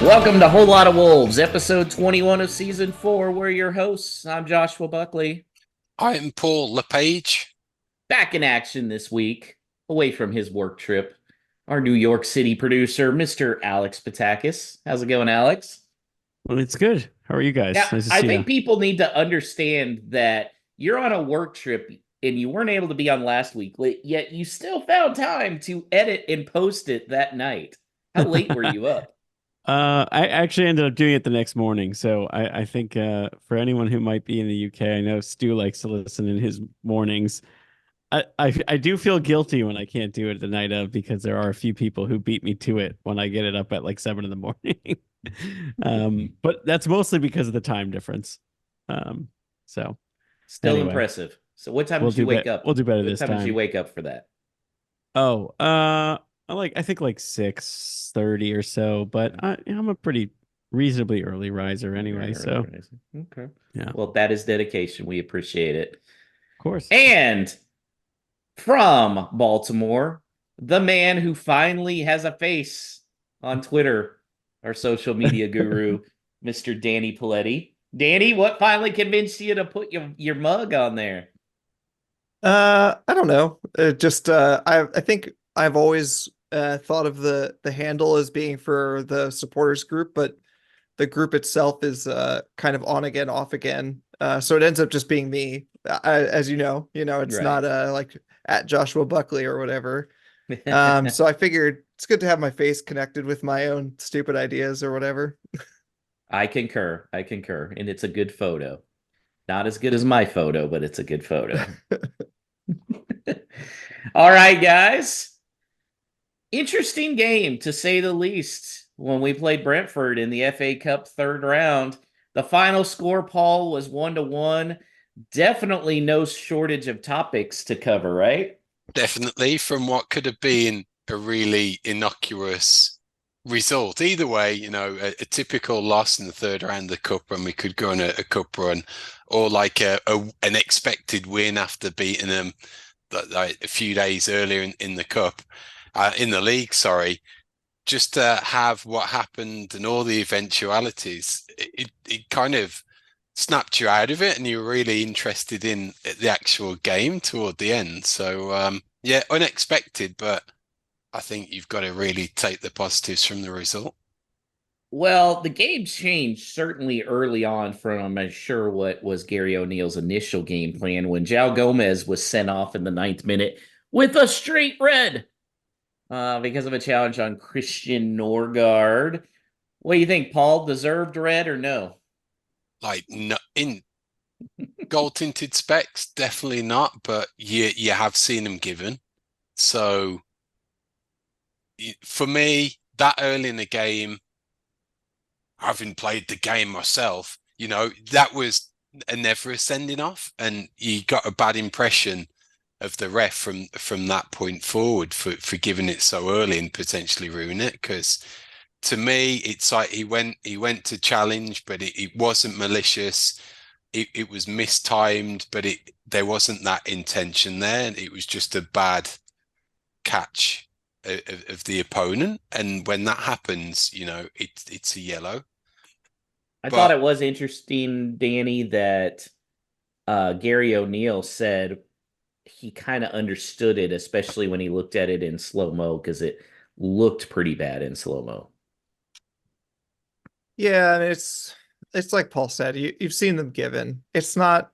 Welcome to Whole Lot of Wolves, episode 21 of season 4. We're your hosts. I'm Joshua Buckley. I'm Paul LePage. Back in action this week, away from his work trip, our New York City producer, Mr. Alex Patakis. How's it going, Alex? Well, it's good. How are you Yeah, guys? Nice to I see think you. people need to understand that you're on a work trip and you weren't able to be on last week, yet you still found time to edit and post it that night. How late were you up? I actually ended up doing it the next morning. So I think for anyone who might be in the UK, I know Stu likes to listen in his mornings. I do feel guilty when I can't do it the night of because there are a few people who beat me to it when I get it up at like 7 in the morning. But that's mostly because of the time difference. So Still anyway, impressive. So what time did you wake up? we'll do better What this time did you time. wake up for that? Oh, I think like 6:30 or so, but I'm a pretty reasonably early riser anyway, so Okay. yeah, of Well, that is dedication. We appreciate it. course. And from Baltimore, the man who finally has a face on Twitter, our social media guru, Mr. Danny Paletti. Danny, what finally convinced you to put your mug on there? I don't know. I think I've always thought of the handle as being for the supporters group, but the group itself is kind of on again, off again. So it ends up just being me. As it's Right. not like at Joshua Buckley or whatever. So I figured it's good to have my face connected with my own stupid ideas or whatever. I concur. I concur. And it's a good photo. Not as good as my photo, but it's a good photo. All right, guys. Interesting game, to say the least, when we played Brentford in the FA Cup third round. The final score, Paul, was 1-1. Definitely no shortage of topics to cover, right? Definitely from what could have been a really innocuous result. Either way, a typical loss in the third round of the cup when we could go on a cup run, or like an expected win after beating them like a few days earlier in the cup, in the league, sorry. Just to have what happened and all the eventualities, it kind of snapped you out of it, and you're really interested in the actual game toward the end. So yeah, unexpected, but I think you've got to really take the positives from the result. Well, the game changed certainly early on from, I'm sure, what was Gary O'Neill's initial game plan when João Gomez was sent off in the ninth minute with a straight red because of a challenge on Christian Norgard. What do you think, Paul? Deserved red or no? Like, no, in gold tinted specs, definitely not, but you have seen them given. So for me, that early in the game, having played the game myself, that was never a sending off, and you got a bad impression of the ref from that point forward for giving it so early and potentially ruin it. Because to me, it's like he went to challenge, but it wasn't malicious. It was mistimed, but there wasn't that intention there. It was just a bad catch of the opponent, and when that happens, it's a yellow. I thought But it was interesting, Danny, that Gary O'Neill said he kind of understood it, especially when he looked at it in slow mo, because it looked pretty bad in slow mo. Yeah, and it's like Paul said, you've seen them given. It's not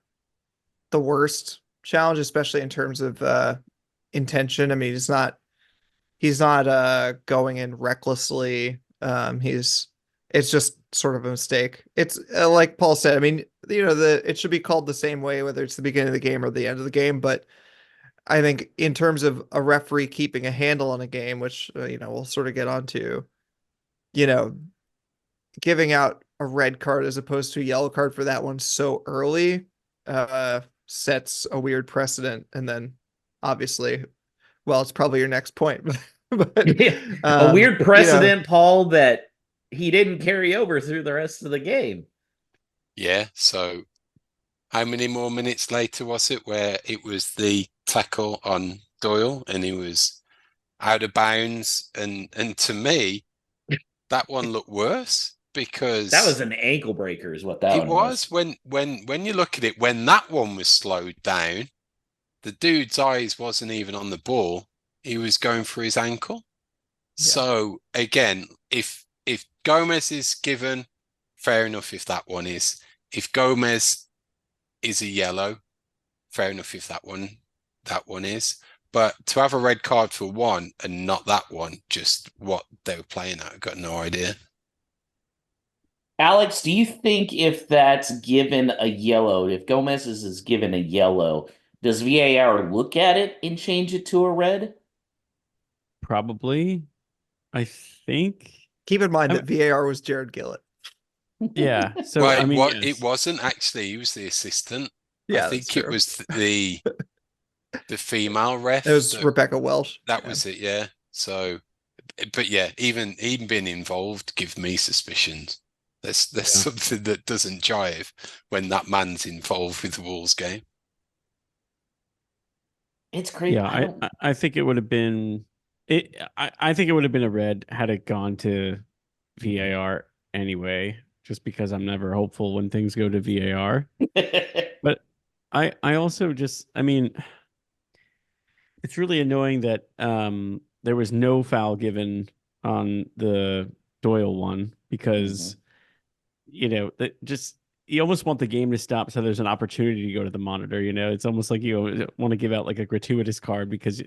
the worst challenge, especially in terms of intention. I mean, he's not going in recklessly. It's just sort of a mistake. It's like Paul said, I mean, it should be called the same way whether it's the beginning of the game or the end of the game, but I think in terms of a referee keeping a handle on a game, which we'll sort of get onto, you know, giving out a red card as opposed to a yellow card for that one so early sets a weird precedent. And then obviously, well, it's probably your next point, but A weird you know, precedent, Paul, that he didn't carry over through the rest of the game. yeah, so how many more minutes later was it where it was the tackle on Doyle and he was out of bounds? And to me, that one looked worse because That was an ankle breaker, is what that it one was. was when you look at it, when that one was slowed down, the dude's eyes wasn't even on the ball. He was going for his ankle. Yeah. So again, if Gomez is given, fair enough if that one is. If Gomez is a yellow, fair enough if that one is. But to have a red card for one and not that one, just what they were playing at, I've got no idea. Alex, do you think if that's given a yellow, if Gomez's is given a yellow, does VAR look at it and change it to a red? Probably. I think. Keep in mind I'm- that VAR was Jared Gillett. Yeah. So Well, I mean, it yes. wasn't actually. He was the assistant. I Yeah, that's think it true. was the female ref. It was Rebecca Welsh. That Yeah. was it, yeah. So, but yeah, even being involved gives me suspicions. There's something that doesn't jive when that man's involved with the Wolves game. It's crazy. Yeah, I think it would have been it. I think it would have been a red had it gone to VAR anyway. Just because I'm never hopeful when things go to VAR. But I also just, I mean, it's really annoying that there was no foul given on the Doyle one because that just you almost want the game to stop so there's an opportunity to go to the monitor. It's almost like you want to give out like a gratuitous card because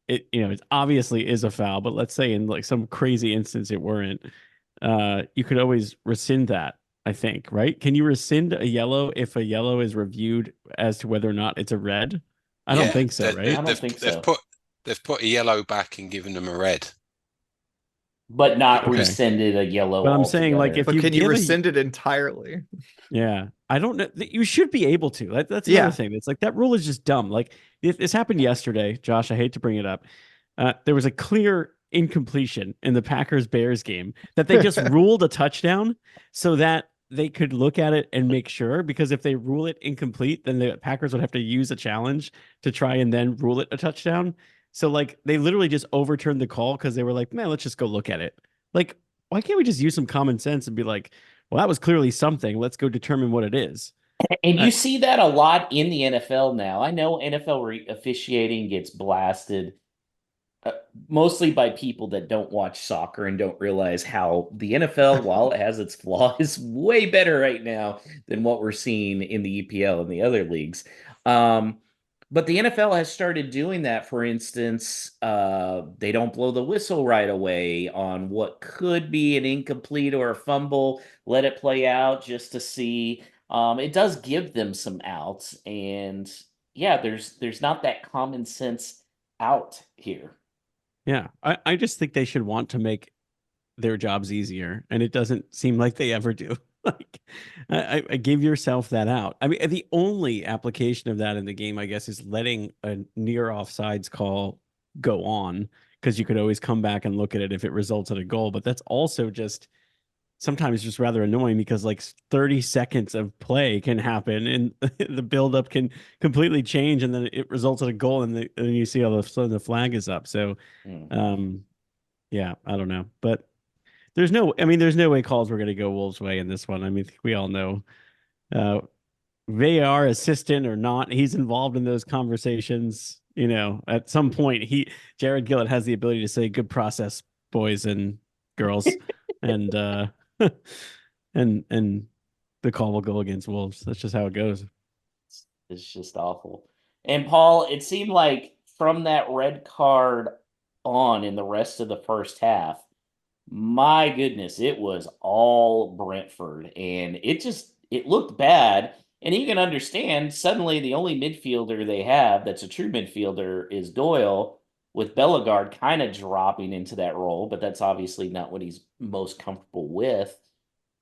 it obviously is a foul, but let's say in like some crazy instance it weren't. You could always rescind that. I think, right? Can you rescind a yellow if a yellow is reviewed as to whether or not it's a red? I don't think so, right? I don't think so. They've put a yellow back and given them a red. But not Okay. rescinded a yellow But I'm saying, like, altogether. if But you can you give rescind it entirely? yeah, I don't know. You should be able to. That's Yeah. another thing. It's like that rule is just dumb. Like this happened yesterday, Josh. I hate to bring it up. There was a clear incompletion in the Packers Bears game that they just ruled a touchdown so that they could look at it and make sure. Because if they rule it incomplete, then the Packers would have to use a challenge to try and then rule it a touchdown. So like they literally just overturned the call because they were like, man, let's just go look at it. Like, why can't we just use some common sense and be like, well, that was clearly something. Let's go determine what it is. And you see that a lot in the NFL now. I know NFL officiating gets blasted mostly by people that don't watch soccer and don't realize how the NFL, while it has its flaws, is way better right now than what we're seeing in the EPL and the other leagues. But the NFL has started doing that. For instance, they don't blow the whistle right away on what could be an incomplete or a fumble. Let it play out just to see. It does give them some outs, and yeah, there's not that common sense out here. Yeah, I just think they should want to make their jobs easier, and it doesn't seem like they ever do. Like, I give yourself that out. I mean, the only application of that in the game, I guess, is letting a near offsides call go on because you could always come back and look at it if it results in a goal. But that's also just sometimes just rather annoying because like 30 seconds of play can happen and the buildup can completely change and then it results in a goal and then you see all of a sudden the flag is up. So, yeah, I don't know, but there's no way calls were going to go Wolves' way in this one. I mean, we all know, VAR assistant or not, he's involved in those conversations. At some point, Jared Gillett has the ability to say, "Good process, boys and girls," and and the call will go against Wolves. That's just how it goes. It's just awful. And Paul, it seemed like from that red card on in the rest of the first half, my goodness, it was all Brentford. And it looked bad. And you can understand, suddenly the only midfielder they have that's a true midfielder is Doyle, with Bellegarde kind of dropping into that role, but that's obviously not what he's most comfortable with.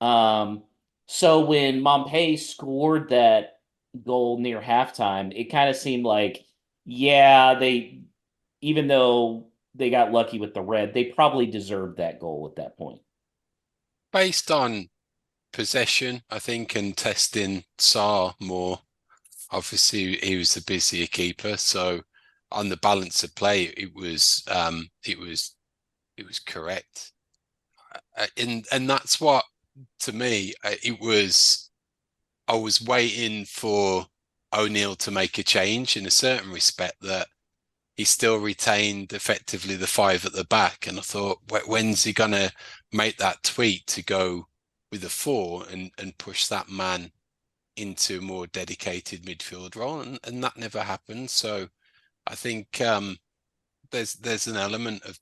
So when Montpellier scored that goal near halftime, it kind of seemed like, yeah, even though they got lucky with the red, they probably deserved that goal at that point. Based on possession, I think, and testing Sarr more. Obviously, he was the busier keeper, so on the balance of play, it was correct. and that's what, to me, I was waiting for O'Neill to make a change in a certain respect, that he still retained effectively the five at the back. And I thought, when's he going to make that tweak to go with a four and push that man into a more dedicated midfield role? And that never happened. So I think there's an element of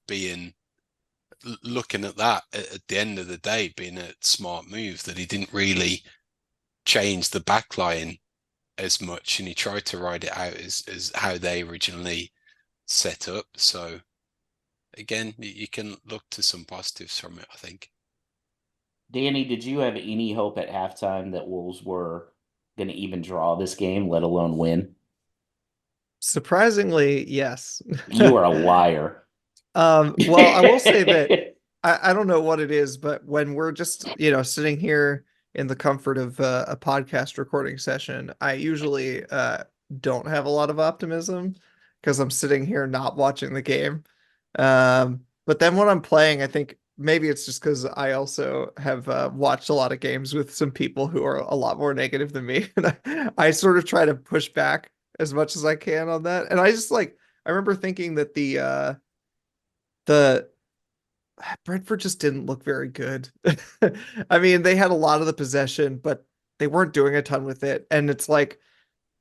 looking at that at the end of the day, being a smart move, that he didn't really change the back line as much, and he tried to ride it out as how they originally set up. So again, you can look to some positives from it, I think. Danny, did you have any hope at halftime that Wolves were going to even draw this game, let alone win? Surprisingly, yes. You are a liar. Well, I will say that I don't know what it is, but when we're just, sitting here in the comfort of a podcast recording session, I usually don't have a lot of optimism because I'm sitting here not watching the game. But then when I'm playing, I think maybe it's just because I also have watched a lot of games with some people who are a lot more negative than me. And I sort of try to push back as much as I can on that. And I just I remember thinking that the Brentford just didn't look very good. I mean, they had a lot of the possession, but they weren't doing a ton with it. And it's like,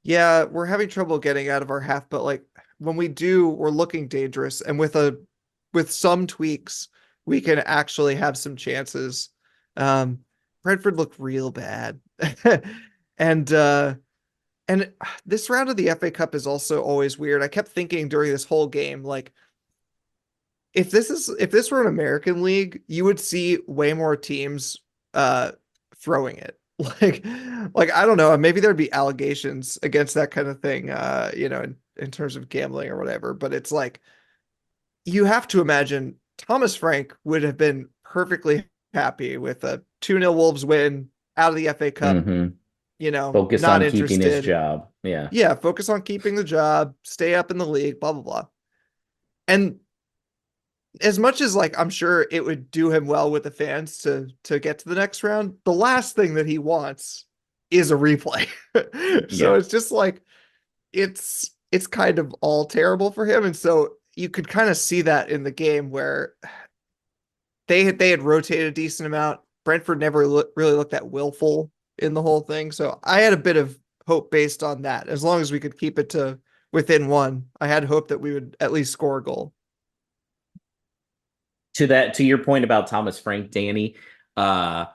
yeah, we're having trouble getting out of our half, but when we do, we're looking dangerous. And with some tweaks, we can actually have some chances. Brentford looked real bad. And this round of the FA Cup is also always weird. I kept thinking during this whole game, if this were an American league, you would see way more teams throwing it. I don't know, maybe there'd be allegations against that kind of thing, in terms of gambling or whatever, but it's you have to imagine Thomas Frank would have been perfectly happy with a 2-0 Wolves win out of the FA Cup, Focus not on keeping his interested. job. Yeah. Yeah, focus on keeping the job, stay up in the league, blah, blah, blah. And as much as I'm sure it would do him well with the fans to get to the next round, the last thing that he wants is a replay. So Yeah. it's just it's kind of all terrible for him. And so you could kind of see that in the game where they had rotated a decent amount. Brentford never really looked that willful in the whole thing. So I had a bit of hope based on that. As long as we could keep it to within one, I had hope that we would at least score a goal. To your point about Thomas Frank, Danny, I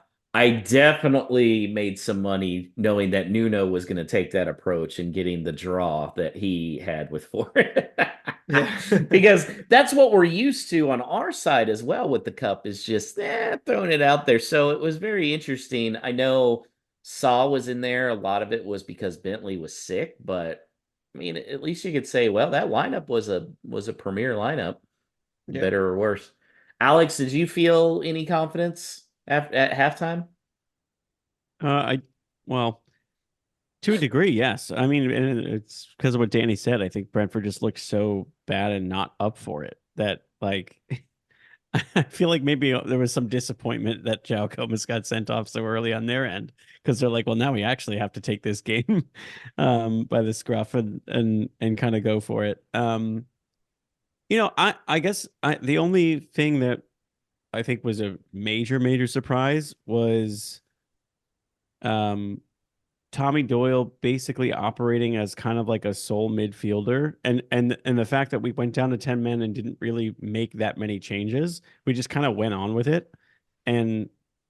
definitely made some money knowing that Nuno was going to take that approach and getting the draw that he had with Ford. Yeah. Because that's what we're used to on our side as well with the cup, is just throwing it out there. So it was very interesting. I know Saw was in there. A lot of it was because Bentley was sick, but I mean, at least you could say, well, that lineup was a premier lineup, Yeah. better or worse. Alex, did you feel any confidence at halftime? Well, to a degree, yes. I mean, and it's because of what Danny said. I think Brentford just looked so bad and not up for it that I feel like maybe there was some disappointment that João Gomes got sent off so early on their end, because they're like, well, now we actually have to take this game by the scruff and kind of go for it. I guess the only thing that I think was a major surprise was Tommy Doyle basically operating as kind of like a sole midfielder, and the fact that we went down to 10 men and didn't really make that many changes. We just kind of went on with it and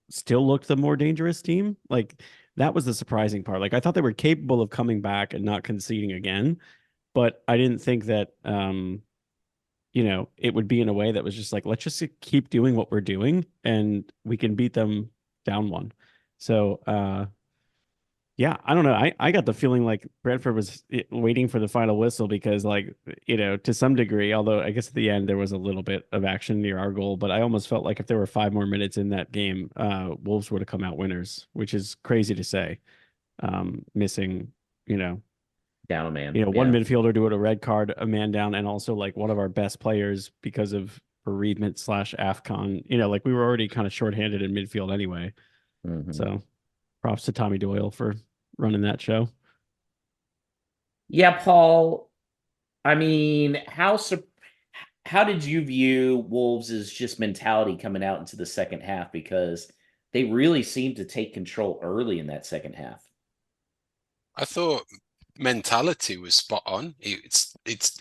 still looked the more dangerous team. That was the surprising part. I thought they were capable of coming back and not conceding again, but I didn't think that it would be in a way that was just let's just keep doing what we're doing and we can beat them down one. So, yeah, I don't know. I got the feeling like Brentford was waiting for the final whistle because, to some degree, although I guess at the end there was a little bit of action near our goal, but I almost felt like if there were 5 more minutes in that game, Wolves would have come out winners, which is crazy to say. Missing, Down a man. one midfielder due to a red card, a man down, and also one of our best players because of bereavement / AFCON. Like we were already kind of shorthanded in midfield anyway. Mhm. So props to Tommy Doyle for running that show. Yeah, Paul. I mean, how did you view Wolves' just mentality coming out into the second half? Because they really seemed to take control early in that second half. I thought mentality was spot on. It's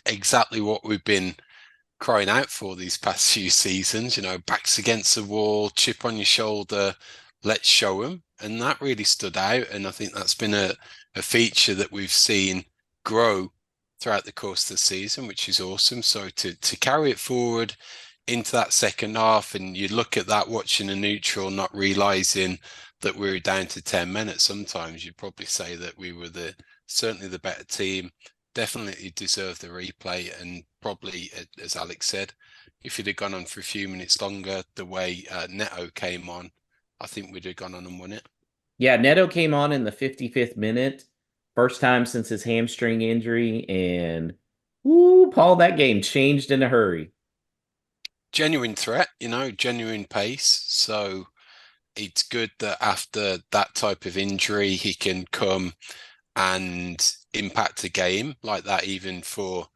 exactly what we've been crying out for these past few seasons. Backs against the wall, chip on your shoulder, let's show them. And that really stood out. And I think that's been a feature that we've seen grow throughout the course of the season, which is awesome. So to carry it forward into that second half, and you look at that watching a neutral, not realizing that we were down to 10 men at sometimes, you'd probably say that we were certainly the better team, definitely deserved the replay, and probably, as Alex said, if it had gone on for a few minutes longer, the way Neto came on, I think we'd have gone on and won it. Yeah, Neto came on in the 55th minute, first time since his hamstring injury, and Paul, that game changed in a hurry. Genuine threat, genuine pace. So it's good that after that type of injury, he can come and impact a game like that, even for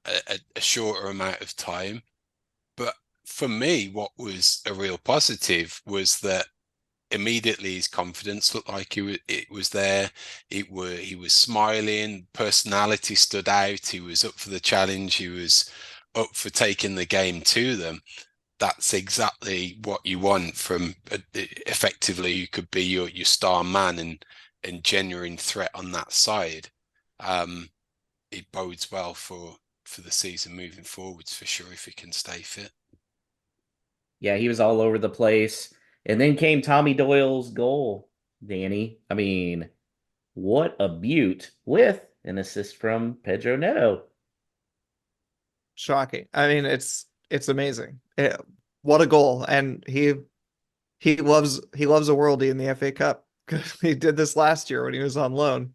a shorter amount of time. But for me, what was a real positive was that immediately his confidence looked like it was there. He was smiling, personality stood out. He was up for the challenge. He was up for taking the game to them. That's exactly what you want from effectively you could be your star man and genuine threat on that side. It bodes well for the season moving forwards for sure if he can stay fit. Yeah, he was all over the place. And then came Tommy Doyle's goal, Danny. I mean, what a beaut with an assist from Pedro Neto. Shocking. I mean, it's amazing. What a goal. And he loves a worldie in the FA Cup because he did this last year when he was on loan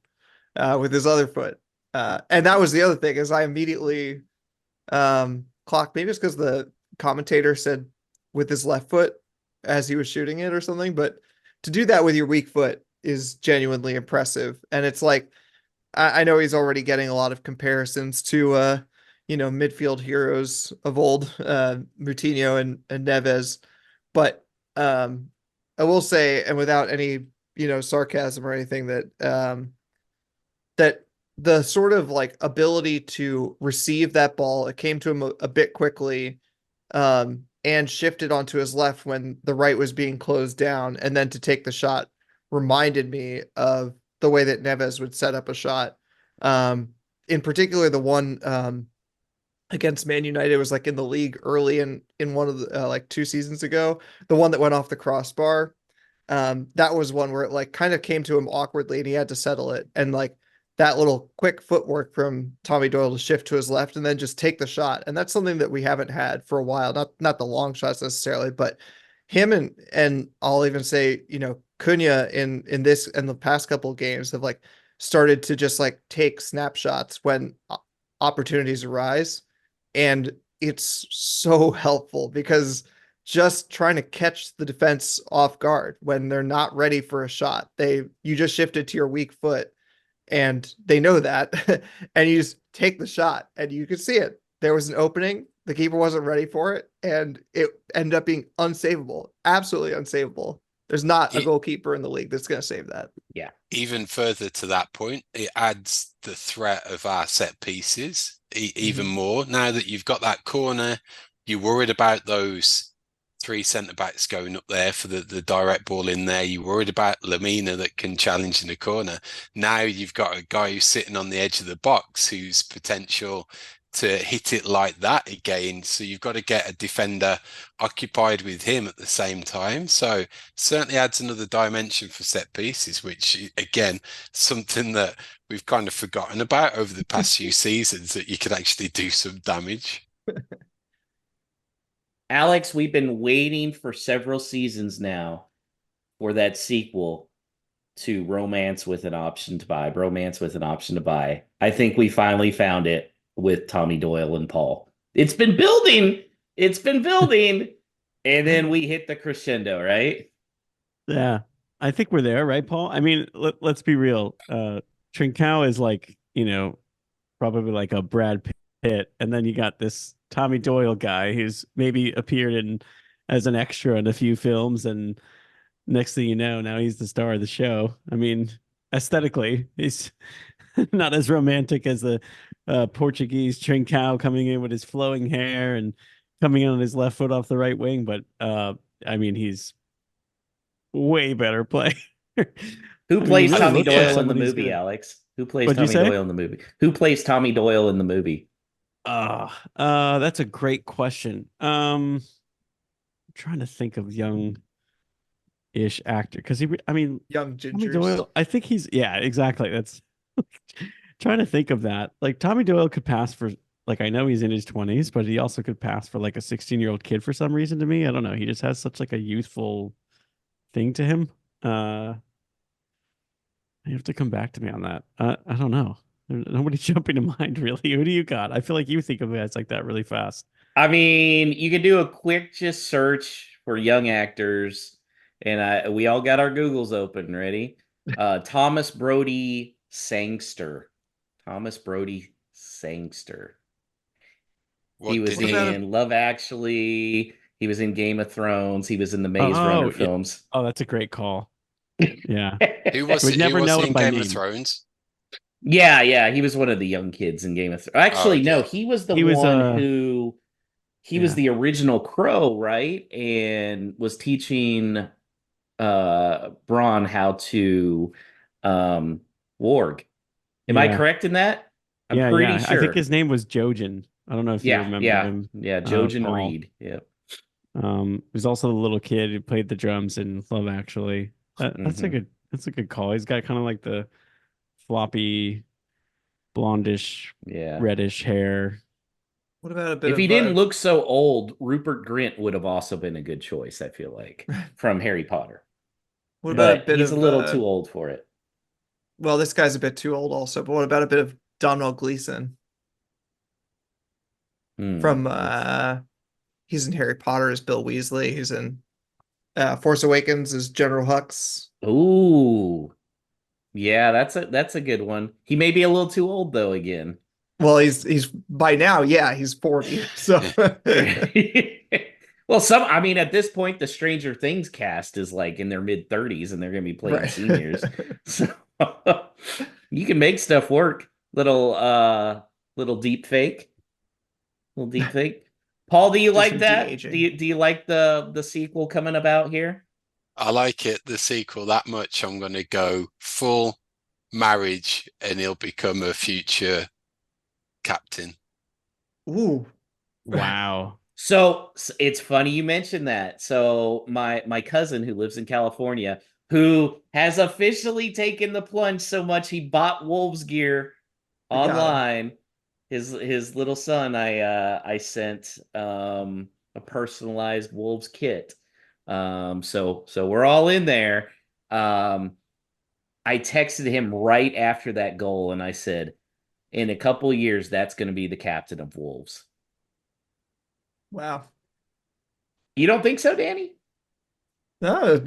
with his other foot. And that was the other thing is I immediately clocked, maybe it's because the commentator said with his left foot as he was shooting it or something, but to do that with your weak foot is genuinely impressive. And it's like I know he's already getting a lot of comparisons to midfield heroes of old, Moutinho and Neves, but I will say, and without any sarcasm or anything, that the sort of like ability to receive that ball, it came to him a bit quickly, and shifted onto his left when the right was being closed down, and then to take the shot reminded me of the way that Neves would set up a shot. In particular, the one against Man United was like in the league early in one of the like 2 seasons ago, the one that went off the crossbar. That was one where it like kind of came to him awkwardly and he had to settle it. And like that little quick footwork from Tommy Doyle to shift to his left and then just take the shot. And that's something that we haven't had for a while. Not the long shots necessarily, but him and I'll even say, Cunha in this and the past couple of games have like started to just like take snapshots when opportunities arise. And it's so helpful because just trying to catch the defense off guard when they're not ready for a shot. You just shifted to your weak foot and they know that and you just take the shot and you could see it. There was an opening, the keeper wasn't ready for it, and it ended up being unsavable, absolutely unsavable. There's not a goalkeeper in the league that's going to save that. Yeah. Even further to that point, it adds the threat of our set pieces even more. Now that you've got that corner, you're worried about those three centre-backs going up there for the direct ball in there. You're worried about Lamina that can challenge in the corner. Now you've got a guy who's sitting on the edge of the box who's potential to hit it like that again. So you've got to get a defender occupied with him at the same time. So certainly adds another dimension for set pieces, which again, something that we've kind of forgotten about over the past few seasons, that you could actually do some damage. Alex, we've been waiting for several seasons now for that sequel to Romance with an Option to Buy. Bromance with an Option to Buy. I think we finally found it with Tommy Doyle and Paul. It's been building It's been building, and then we hit the crescendo, right? Yeah, I think we're there, right, Paul? I mean, let's be real. Trincao is like, probably like a Brad Pitt, and then you got this Tommy Doyle guy who's maybe appeared in as an extra in a few films, and next thing you know, now he's the star of the show. I mean, aesthetically, he's not as romantic as the Portuguese Trincao coming in with his flowing hair and coming in on his left foot off the right wing, but I mean, he's way better player. Who I mean, he plays really Tommy looks like Doyle in the somebody who's movie, gonna. Alex? Who plays What'd you Tommy say? Doyle in the movie? Who plays Tommy Doyle in the movie? That's a great question. I'm trying to think of young-ish actor because I mean, Young Tommy gingers. Doyle. I think yeah, exactly. That's trying to think of that. Like Tommy Doyle could pass for like I know he's in his 20s, but he also could pass for like a 16-year-old kid for some reason to me. I don't know. He just has such like a youthful thing to him. You have to come back to me on that. I don't know. Nobody's jumping to mind really. Who do you got? I feel like you think of guys like that really fast. I mean, you could do a quick just search for young actors, and we all got our Googles open, ready? Thomas Brody Sangster. Thomas Brody Sangster. He What was did What about he? a in Love Actually. He was in Game of Thrones. He was in the Maze Runner Oh, yeah. films. Oh, that's a great call. Yeah. Who was We'd it? Who never was know he him in by Game of name. Thrones? Yeah, he was one of the young kids in Game of Thrones. Oh Actually, no, yeah. he was the He was one who he was yeah. the original Crow, right? And was teaching Braun how to warg. Am I Yeah. correct in that? I'm Yeah, pretty yeah. I think sure. his name was Jojen. I don't know if you Yeah, remember yeah, him, yeah. Jojen Paul. Reed. Yeah. He was also the little kid who played the drums in Love Actually. Hmm. That's a good call. He's got kind of like the floppy, blondish, Yeah. reddish hair. what about a bit If he of didn't look so old, Rupert Grint would have also been a good choice, I feel like, from Harry Potter. what about a But bit he's a of little too old for it. well, this guy's a bit too old also, but what about a bit of Domhnall Gleeson Hmm. from he's in Harry Potter as Bill Weasley, he's in Force Awakens as General Hux. Ooh. Yeah, that's a good one. He may be a little too old though again. Well, he's by now, yeah, he's 40. So Well, I mean, at this point, the Stranger Things cast is like in their mid 30s and they're going to be playing right. seniors. So you can make stuff work. Little deep fake. Little deep fake. Paul, do you Do like some that? Do de-aging. you like the sequel coming about here? I like it, the sequel, that much. I'm going to go full marriage and he'll become a future captain. Ooh. Wow. So it's funny you mentioned that. So my cousin who lives in California, who has officially taken the plunge so much he bought Wolves gear We got him. online. His little son, I sent a personalized Wolves kit. So we're all in there. I texted him right after that goal and I said, in a couple of years, that's going to be the captain of Wolves. Wow. You don't think so, Danny? No,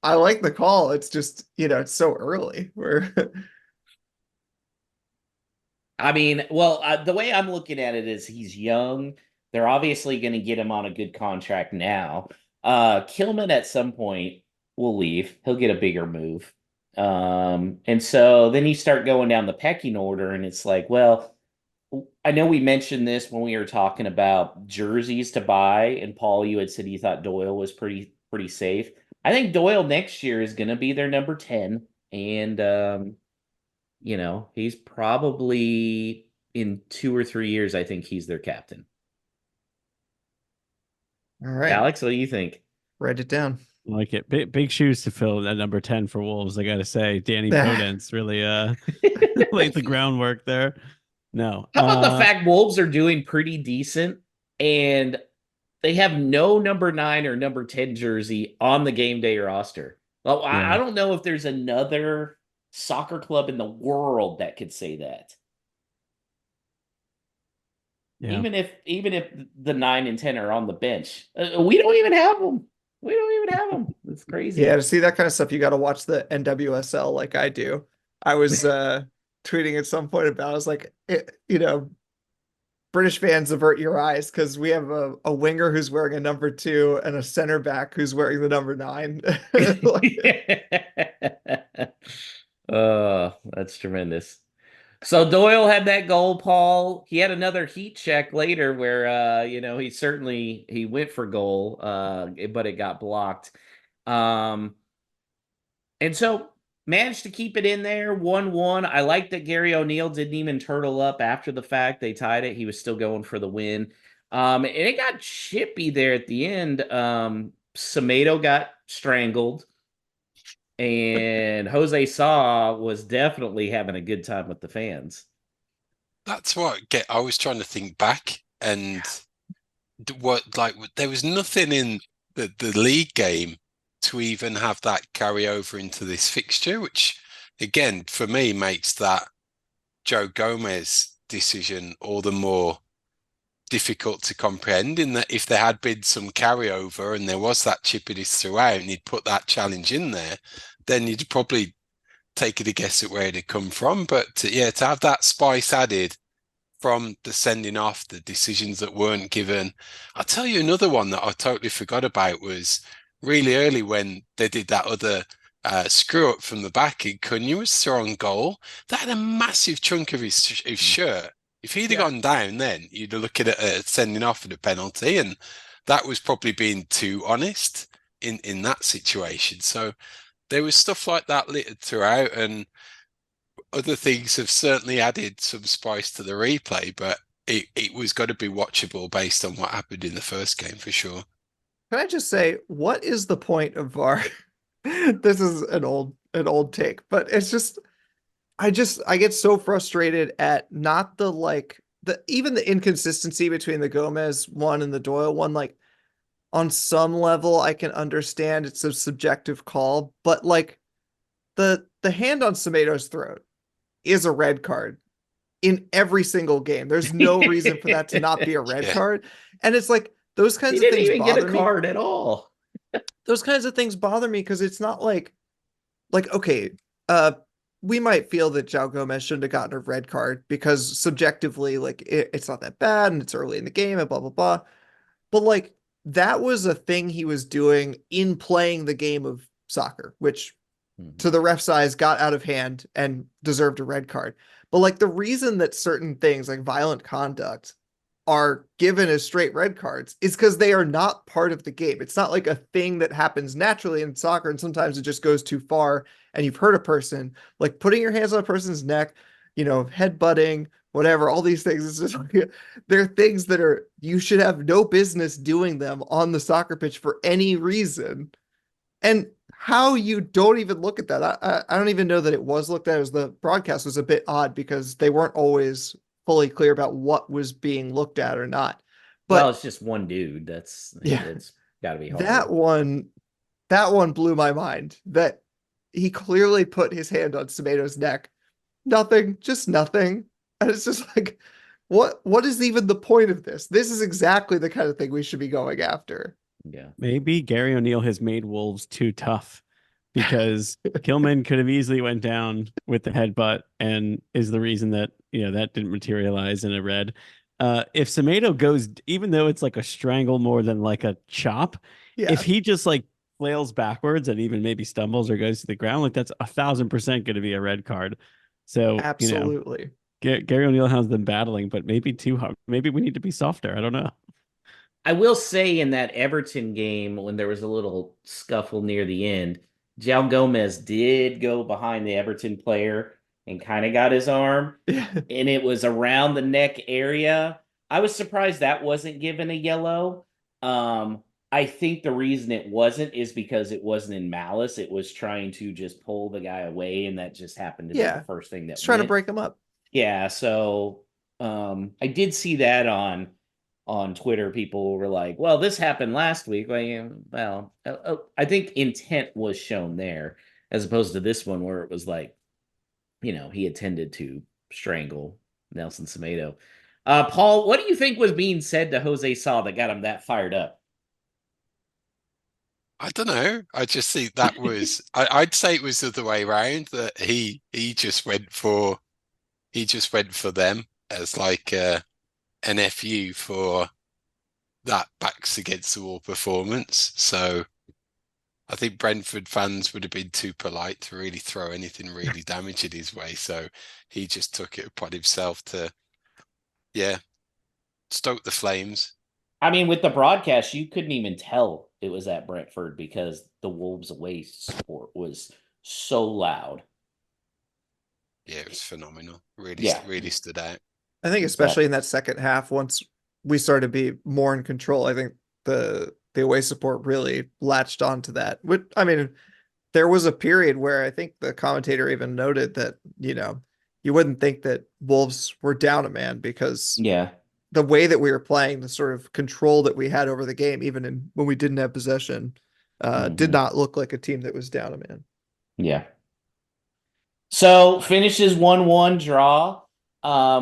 I like the call. It's just, it's so early. We're I mean, well, the way I'm looking at it is he's young. They're obviously going to get him on a good contract now. Kilman at some point will leave. He'll get a bigger move. And so then you start going down the pecking order, and it's like, well, I know we mentioned this when we were talking about jerseys to buy, and Paul, you had said you thought Doyle was pretty safe. I think Doyle next year is going to be their number 10, and he's probably in 2 or 3 years, I think he's their captain. all right. Alex, what do you think? Write it down. Like it. Big shoes to fill at number 10 for Wolves, I gotta say. Danny Ah, Podence really laid the groundwork there. No. How about the fact Wolves are doing pretty decent and they have no number 9 or number 10 jersey on the game day roster? Well, I Yeah. don't know if there's another soccer club in the world that could say that. Yeah. Even if the 9 and 10 are on the bench, we don't even have them. We don't even have them. It's crazy. Yeah, to see that kind of stuff, you got to watch the NWSL like I do. I was tweeting at some point about, I was like, British fans, avert your eyes because we have a winger who's wearing a number 2 and a center back who's wearing the number 9. That's tremendous. So Doyle had that goal, Paul. He had another heat check later where he went for goal, but it got blocked. And so managed to keep it in there 1-1. I like that Gary O'Neill didn't even turtle up after the fact. They tied it. He was still going for the win. And it got chippy there at the end. Semedo got strangled. And Jose Sa was definitely having a good time with the fans. That's what I was trying to think back, and there was nothing in the league game to even have that carry over into this fixture, which again for me makes that Joe Gomez decision all the more difficult to comprehend, in that if there had been some carryover and there was that chippiness throughout and he'd put that challenge in there, then you'd probably take it a guess at where it had come from. But to have that spice added from the sending off, the decisions that weren't given. I'll tell you another one that I totally forgot about was really early when they did that other screw up from the back and Cunha was throwing goal. That had a massive chunk of his shirt. If he'd have gone down, then you'd have looked at it sending off and a penalty, and that was probably being too honest in that situation. So there was stuff like that littered throughout, and other things have certainly added some spice to the replay, but it was got to be watchable based on what happened in the first game for sure. Can I just say, what is the point of VAR? This is an old take, but it's just I get so frustrated at not even the inconsistency between the Gomez one and the Doyle one. Like, on some level, I can understand it's a subjective call, but like the hand on Semedo's throat is a red card in every single game. There's no reason for that to not be a red card. And it's like those kinds He of didn't things even get bother a me. card at all. Those kinds of things bother me because it's not like okay, we might feel that João Gomez shouldn't have gotten a red card because subjectively, like it's not that bad and it's early in the game and blah blah blah. But like that was a thing he was doing in playing the game of soccer, which to the ref's eyes got out of hand and deserved a red card. But like the reason that certain things like violent conduct are given as straight red cards is because they are not part of the game. It's not like a thing that happens naturally in soccer, and sometimes it just goes too far and you've hurt a person. Like putting your hands on a person's neck, headbutting, whatever, all these things. It's just like they're things that you should have no business doing them on the soccer pitch for any reason. And how you don't even look at that. I don't even know that it was looked at. As the broadcast was a bit odd because they weren't always fully clear about what was being looked at or not. But it's just one dude. It's got to be hard. That one blew my mind. That he clearly put his hand on Semedo's neck. Nothing, just nothing. And it's just like, what is even the point of this? This is exactly the kind of thing we should be going after. Yeah. Maybe Gary O'Neill has made Wolves too tough because Kilman could have easily went down with the headbutt and is the reason that, that didn't materialize in a red. If Semedo goes, even though it's like a strangle more than like a chop, if he just like flails backwards and even maybe stumbles or goes to the ground, like that's 1,000% going to be a red card. So absolutely. Gary O'Neill has them battling, but maybe too hard. Maybe we need to be softer. I don't know. I will say in that Everton game, when there was a little scuffle near the end, João Gomez did go behind the Everton player and kind of got his arm, and it was around the neck area. I was surprised that wasn't given a yellow. I think the reason it wasn't is because it wasn't in malice. It was trying to just pull the guy away, and that just happened to be the first thing that trying to break him up. Yeah, so I did see that on Twitter. People were like, well, this happened last week. Well, I think intent was shown there as opposed to this one where it was like, he intended to strangle Nelson Semedo. Paul, what do you think was being said to Jose Sa that got him that fired up? I don't know. I just think that was I'd say it was the other way around, that he just went for them as like an FU for that backs against the wall performance. So I think Brentford fans would have been too polite to really throw anything really damaging his way. So he just took it upon himself to, yeah, stoke the flames. I mean, with the broadcast, you couldn't even tell it was at Brentford because the Wolves away support was so loud. Yeah, it was phenomenal. Really, Yeah. really stood out. I think especially in that second half, once we started to be more in control, I think the away support really latched onto that. I mean, there was a period where I think the commentator even noted that, you wouldn't think that Wolves were down a man because Yeah. the way that we were playing, the sort of control that we had over the game, when we didn't have possession, did not look like a team that was down a man. Yeah. So finishes 1-1 draw,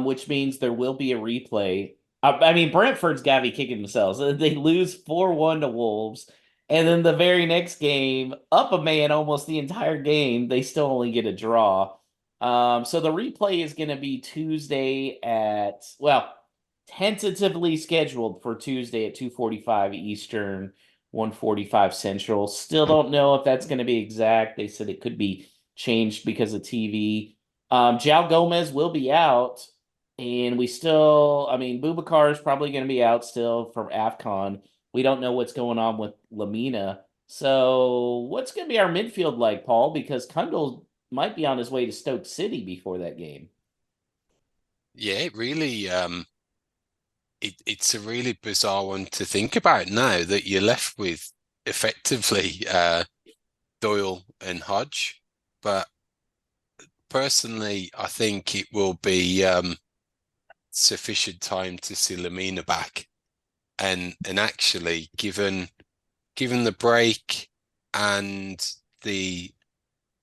which means there will be a replay. I mean, Brentford's got to be kicking themselves. They lose 4-1 to Wolves. And then the very next game, up a man almost the entire game, they still only get a draw. So the replay is going to be Tuesday tentatively scheduled for Tuesday at 2:45 Eastern, 1:45 Central. Still don't know if that's going to be exact. They said it could be changed because of TV. João Gomez will be out, and Boubacar is probably going to be out still from AFCON. We don't know what's going on with Lamina. So what's going to be our midfield like, Paul? Because Kundal might be on his way to Stoke City before that game. Yeah, it really it's a really bizarre one to think about now that you're left with effectively Doyle and Hodge. But personally, I think it will be sufficient time to see Lamina back. And actually, given the break and the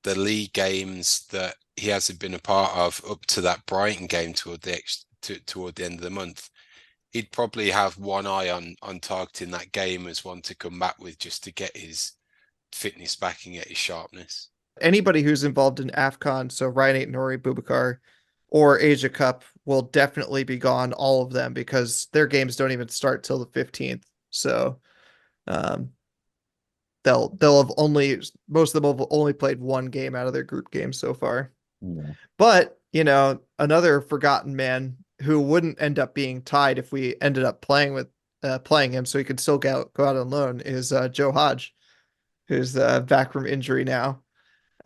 league games that he hasn't been a part of up to that Brighton game toward the end of the month, he'd probably have one eye on targeting that game as one to come back with, just to get his fitness back and get his sharpness. Anybody who's involved in AFCON, so Ryan Aït-Nouri, Boubacar, or Asia Cup will definitely be gone, all of them, because their games don't even start till the 15th. So they'll have most of them have only played one game out of their group game so far. Yeah. But, another forgotten man who wouldn't end up being tied if we ended up playing him so he could still go out on loan is Joe Hodge, who's back from injury now.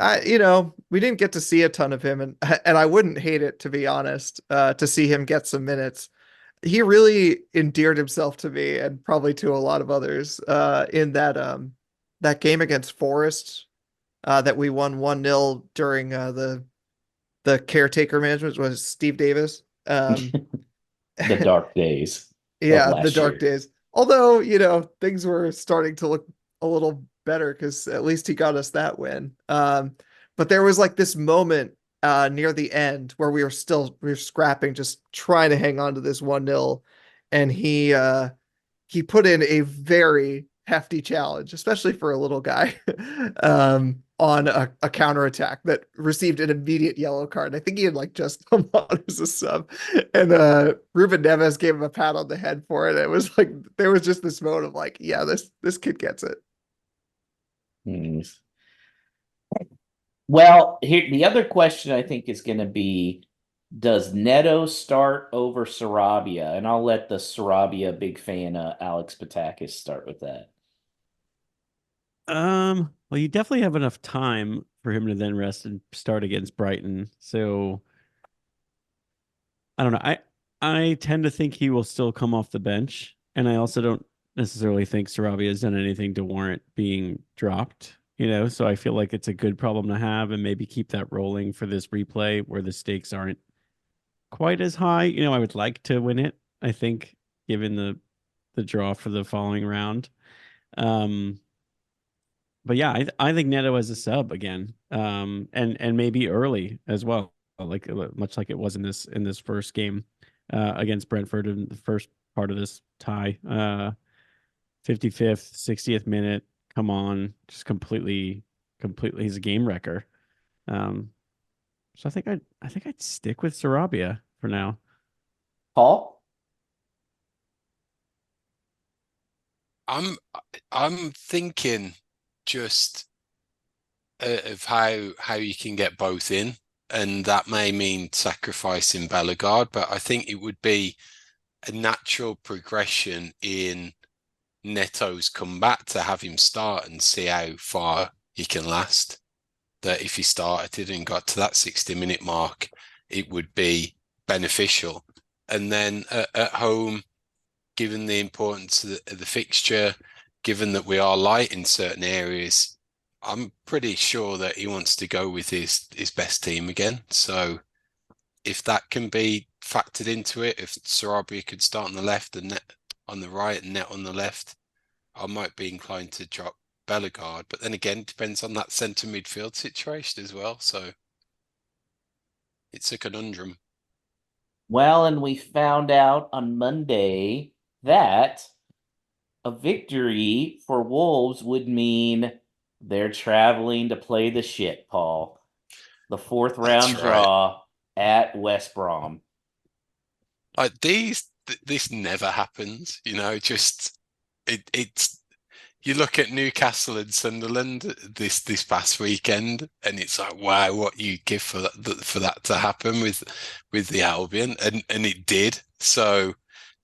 We didn't get to see a ton of him, and I wouldn't hate it, to be honest, to see him get some minutes. He really endeared himself to me and probably to a lot of others in that game against Forest that we won 1-0 during the caretaker management was Steve Davis. The dark days. Yeah, the dark year. days. Although, things were starting to look a little better because at least he got us that win. But there was like this moment near the end where we were scrapping, just trying to hang on to this 1-0. And he put in a very hefty challenge, especially for a little guy, on a counterattack that received an immediate yellow card. I think he had just come on as a sub, and Ruben Neves gave him a pat on the head for it. It was like there was just this moment of yeah, this kid gets it. Well, here the other question I think is going to be, does Neto start over Sarabia? And I'll let the Sarabia big fan Alex Patakis start with that. Well, you definitely have enough time for him to then rest and start against Brighton. So I don't know. I tend to think he will still come off the bench, and I also don't necessarily think Sarabia has done anything to warrant being dropped. So I feel like it's a good problem to have, and maybe keep that rolling for this replay where the stakes aren't quite as high. I would like to win it, I think, given the draw for the following round. But yeah, I think Neto as a sub again, and maybe early as well, much like it was in this first game. against Brentford in the first part of this tie. 55th, 60th minute. Come on, just completely. He's a game wrecker. So I think I'd stick with Sarabia for now. Paul? I'm thinking just of how you can get both in, and that may mean sacrificing Bellegarde, but I think it would be a natural progression in Neto's comeback to have him start and see how far he can last. That if he started and got to that 60-minute mark, it would be beneficial. And then at home, given the importance of the fixture, given that we are light in certain areas, I'm pretty sure that he wants to go with his best team again. So if that can be factored into it, if Sarabia could start on the left and Net on the right and Net on the left, I might be inclined to drop Bellegarde. But then again, it depends on that centre midfield situation as well. So it's a conundrum. Well, and we found out on Monday that a victory for Wolves would mean they're traveling to play the shit, Paul. The fourth round That's right. draw at West Brom. Like this never happens, just it's you look at Newcastle and Sunderland this past weekend, and it's like, wow, what you give for that to happen with the Albion, and it did. So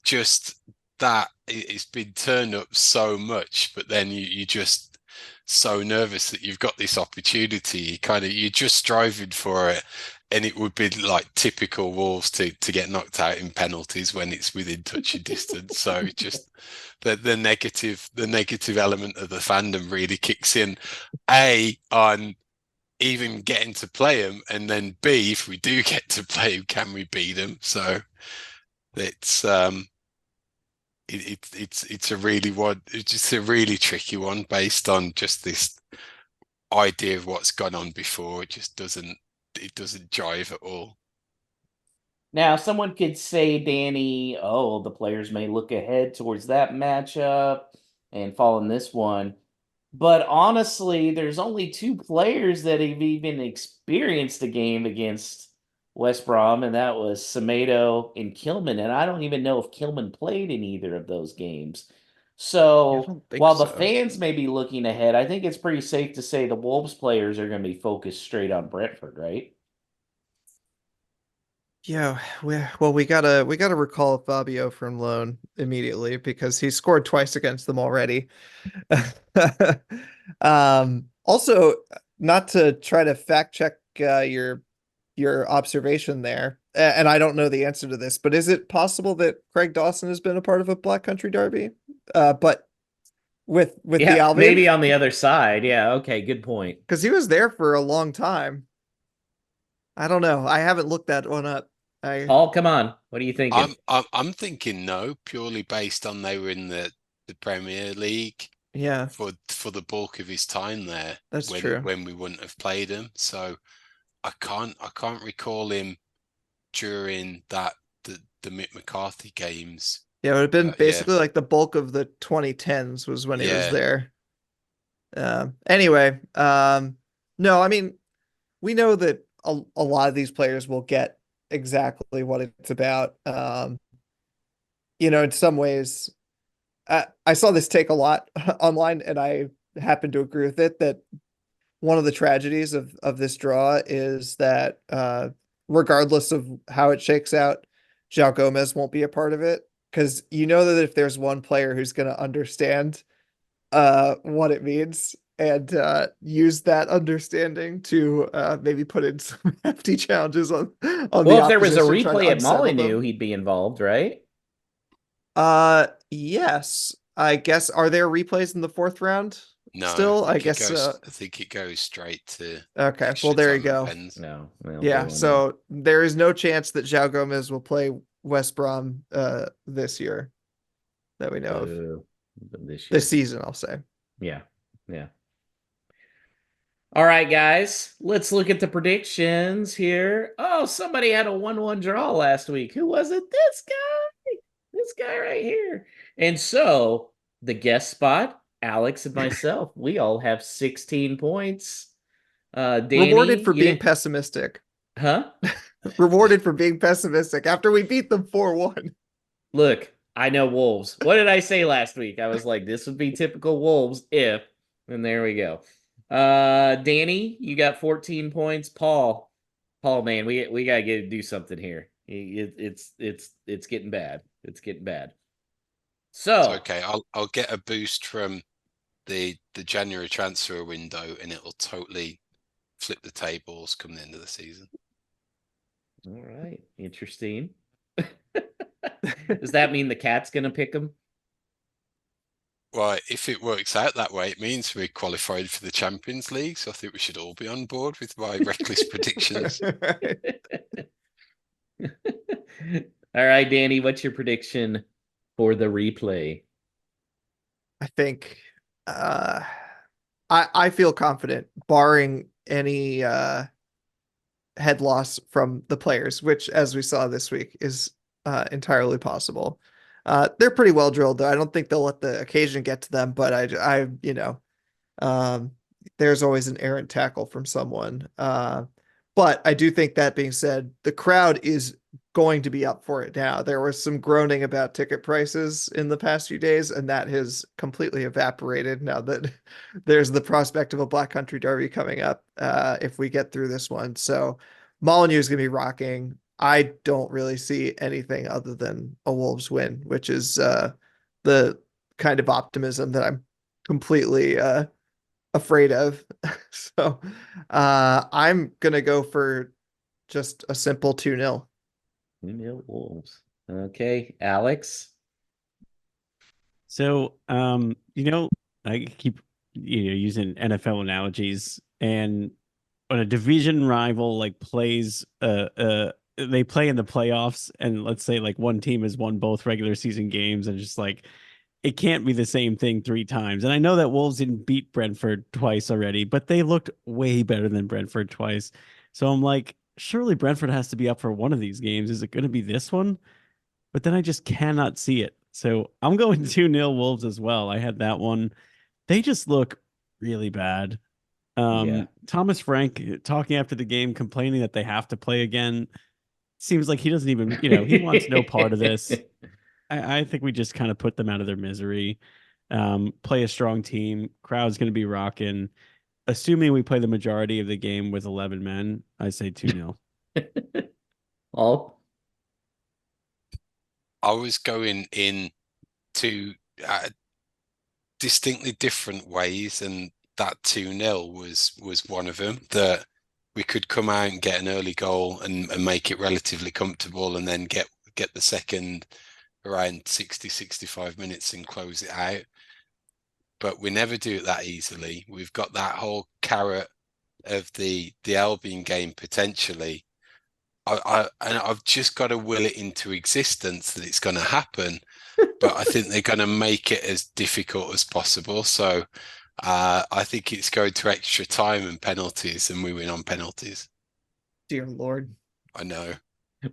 just that it's been turned up so much, but then you just so nervous that you've got this opportunity. You're just striving for it, and it would be like typical Wolves to get knocked out in penalties when it's within touching distance. So just the negative element of the fandom really kicks in, on even getting to play them, and then B, if we do get to play them, can we beat them? So it's it's just a really tricky one based on just this idea of what's gone on before. It doesn't jive at all. Now, someone could say, Danny, oh, the players may look ahead towards that matchup and fall in this one. But honestly, there's only two players that have even experienced a game against West Brom, and that was Semedo and Kilman. And I don't even know if Kilman played in either of those games. I So don't think while the so. fans may be looking ahead, I think it's pretty safe to say the Wolves players are going to be focused straight on Brentford, right? Yeah, we gotta recall Fabio from loan immediately because he scored twice against them already. Also, not to try to fact check your observation there, and I don't know the answer to this, but is it possible that Craig Dawson has been a part of a Black Country derby? But with the Albion, maybe on the other side. Yeah, okay, good point. because he was there for a long time. I don't know. I haven't looked that one up. Paul, come on. What are you thinking? I'm thinking no, purely based on they were in the Premier League Yeah, for the bulk of his time there. that's true. When we wouldn't have played him. So I can't recall him during the Mick McCarthy games. Yeah, it would have been Yeah. basically like the bulk of the 2010s was when he was Yeah. there. Anyway, no, I mean, we know that a lot of these players will get exactly what it's about. In some ways, I saw this take a lot online, and I happen to agree with it, that one of the tragedies of this draw is that regardless of how it shakes out, João Gomez won't be a part of it. Because you know that if there's one player who's going to understand what it means and use that understanding to maybe put in some hefty challenges on Well, the if there was a opposition, trying to replay at unsettle Molineux, them. he'd be involved, right? Yes, I guess. Are there replays in the fourth round No, still? I I think it guess. goes. I think it goes straight to Okay, well, extra there you time go. of ends. No, well, Yeah, go on so there is no chance that João Gomez will play West Brom this year that we know of. this year. This season, I'll say. Yeah, yeah. All right, guys, let's look at the predictions here. Oh, somebody had a 1-1 draw last week. Who was it? This guy. This guy right here. And so the guest spot, Alex and myself, we all have 16 points. Rewarded Danny, for you being didn't, pessimistic. huh? Rewarded for being pessimistic after we beat them 4-1. Look, I know Wolves. What did I say last week? I was like, this would be typical Wolves if, and there we go. Danny, you got 14 points. Paul, man, we gotta do something here. It's getting bad. It's getting bad. It's So okay. I'll get a boost from the January transfer window, and it'll totally flip the tables come the end of the season. all right, interesting. Does that mean the cat's gonna pick him? Well, if it works out that way, it means we're qualified for the Champions League. So I think we should all be on board with my reckless predictions. All right, Danny, what's your prediction for the replay? I think I feel confident, barring any head loss from the players, which, as we saw this week, is entirely possible. They're pretty well drilled, though. I don't think they'll let the occasion get to them, but um, there's always an errant tackle from someone. But I do think, that being said, the crowd is going to be up for it now. There was some groaning about ticket prices in the past few days, and that has completely evaporated now that there's the prospect of a Black Country Derby coming up if we get through this one. So Molineux is going to be rocking. I don't really see anything other than a Wolves win, which is the kind of optimism that I'm completely afraid of. So I'm gonna go for just a simple 2-0. 2-0 Wolves. Okay, Alex. So, I keep using NFL analogies, and when a division rival like plays they play in the playoffs, and let's say like one team has won both regular season games, and just like it can't be the same thing three times. And I know that Wolves didn't beat Brentford twice already, but they looked way better than Brentford twice. So I'm like, surely Brentford has to be up for one of these games. Is it going to be this one? But then I just cannot see it. So I'm going 2-0 Wolves as well. I had that one. They just look really bad. Yeah. Thomas Frank talking after the game, complaining that they have to play again. Seems like he doesn't even, he wants no part of this. I think we just kind of put them out of their misery. Play a strong team. Crowd's going to be rocking. Assuming we play the majority of the game with 11 men, I say 2-0. All I was going in two distinctly different ways, and that 2-0 was one of them. That we could come out and get an early goal and make it relatively comfortable, and then get the second around 60-65 minutes and close it out. But we never do it that easily. We've got that whole carrot of the Albion game potentially. And I've just got to will it into existence that it's going to happen. But I think they're going to make it as difficult as possible. So I think it's going to extra time and penalties, and we win on penalties. Dear Lord. I know.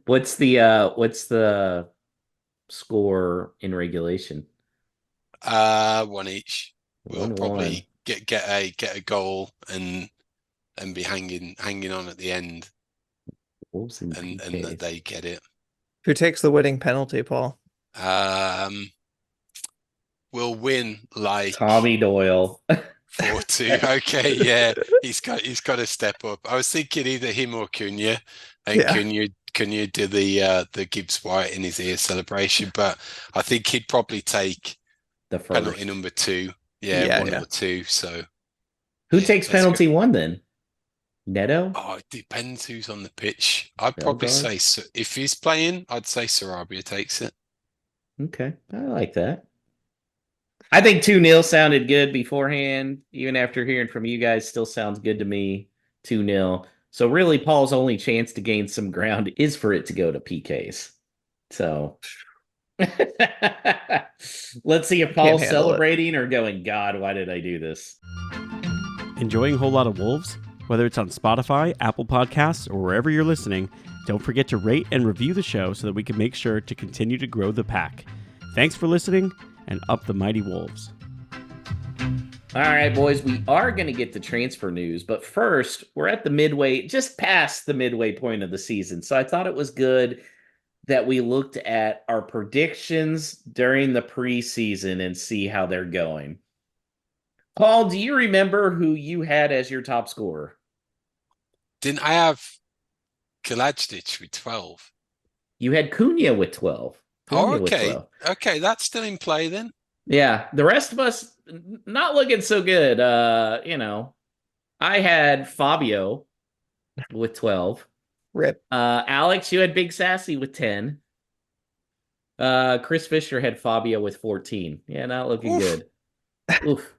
what's the score in regulation? 1 each. We'll 1-1. probably get a goal and be hanging on at the end, Wolves and that they get it. Who takes the winning penalty, Paul? We'll win like Tommy Doyle. 4-2. Okay, yeah, he's got to step up. I was thinking either him or Cunha, and Yeah. Cunha did the Gibbs White in his ear celebration, but I think he'd probably take The first. penalty number 2. Yeah, one or two. So who yeah, takes penalty 1 then? Neto? Oh, it depends who's on the pitch. I'd probably Bellegarde? say, if he's playing, I'd say Sarabia takes it. Okay, I like that. I think 2-0 sounded good beforehand. Even after hearing from you guys, still sounds good to me. 2-0. So really, Paul's only chance to gain some ground is for it to go to PKs. So let's see if Paul's handle it. celebrating or going, God, why did I do this? Enjoying a whole lot of Wolves? Whether it's on Spotify, Apple Podcasts, or wherever you're listening, don't forget to rate and review the show so that we can make sure to continue to grow the pack. Thanks for listening, and up the mighty Wolves. All right, boys, we are going to get to transfer news, but first, we're at the midway, just past the midway point of the season. So I thought it was good that we looked at our predictions during the preseason and see how they're going. Paul, do you remember who you had as your top scorer? Didn't I have Kalajdzic with 12? You had Cunha with 12. Oh, With okay. 12. Okay, that's still in play then. Yeah, the rest of us not looking so good. I had Fabio with 12. Rip. Alex, you had Big Sassy with 10. Chris Fisher had Fabio with 14. Yeah, not looking good. Oof.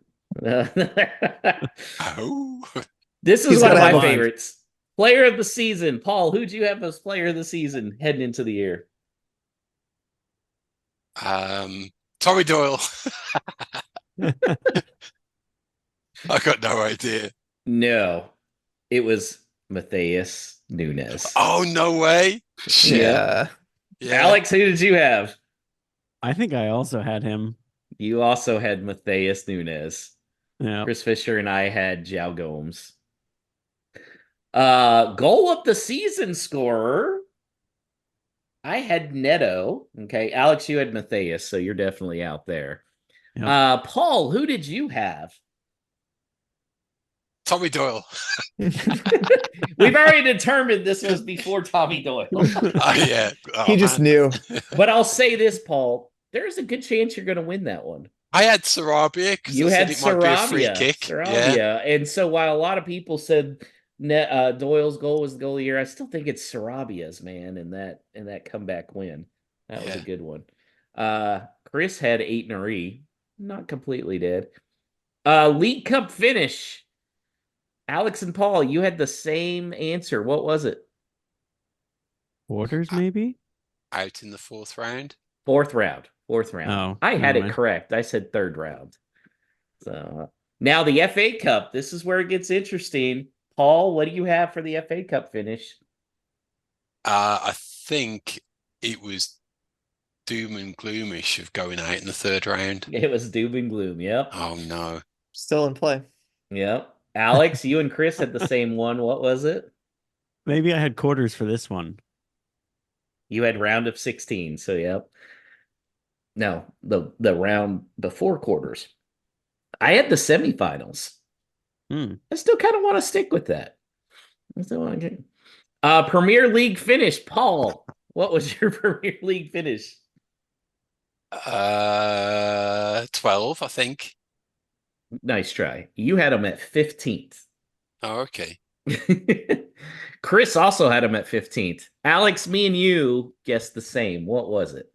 Oh. This is He's one of gotta my have a- favorites. Player of the season. Paul, who'd you have as player of the season heading into the year? Tommy Doyle. I got no idea. No, it was Matthias Nunes. Oh, no way. Shit. Yeah. Yeah. Alex, who did you have? I think I also had him. You also had Matthias Nunes. Yeah. Chris Fisher and I had João Gomes. Goal of the season scorer. I had Neto. Okay. Alex, you had Matthias, so you're definitely out there. Yep. Paul, who did you have? Tommy Doyle. We've already determined this was before Tommy Doyle. Oh, yeah. Oh, He just man. knew. But I'll say this, Paul. There's a good chance you're going to win that one. I had Sarabia because You I had said it might be a free Sarabia. kick. Yeah. Sarabia. And so while a lot of people said Doyle's goal was the goal of the year, I still think it's Sarabia's, man, in that comeback win. That was a Yeah. good one. Chris had 8 Nari. Not completely dead. League Cup finish. Alex and Paul, you had the same answer. What was it? Quarters, maybe? Out in the fourth round. Fourth round. Oh, I had never it mind. correct. I said third round. So now the FA Cup. This is where it gets interesting. Paul, what do you have for the FA Cup finish? I think it was doom and gloomish of going out in the third round. It was doom and gloom. Yep. Oh, no. Still in play. Yep. Alex, you and Chris had the same one. What was it? Maybe I had quarters for this one. You had round of 16. So, yep. No, the round before quarters. I had the semifinals. I still kind of want to stick with that. I still want to get Premier League finish. Paul, what was your Premier League finish? 12, I think. Nice try. You had him at 15th. Oh, okay. Chris also had him at 15th. Alex, me and you guessed the same. What was it?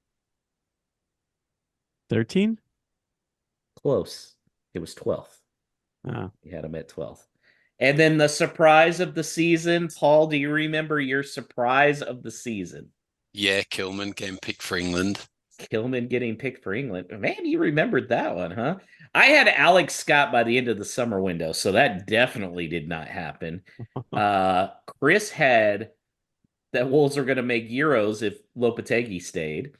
13? Close. It was 12th. Oh. You had him at 12th. And then the surprise of the season. Paul, do you remember your surprise of the season? Yeah, Kilman getting picked for England. Kilman getting picked for England. Man, you remembered that one, huh? I had Alex Scott by the end of the summer window, so that definitely did not happen. Chris had that Wolves are going to make Euros if Lopetegui stayed.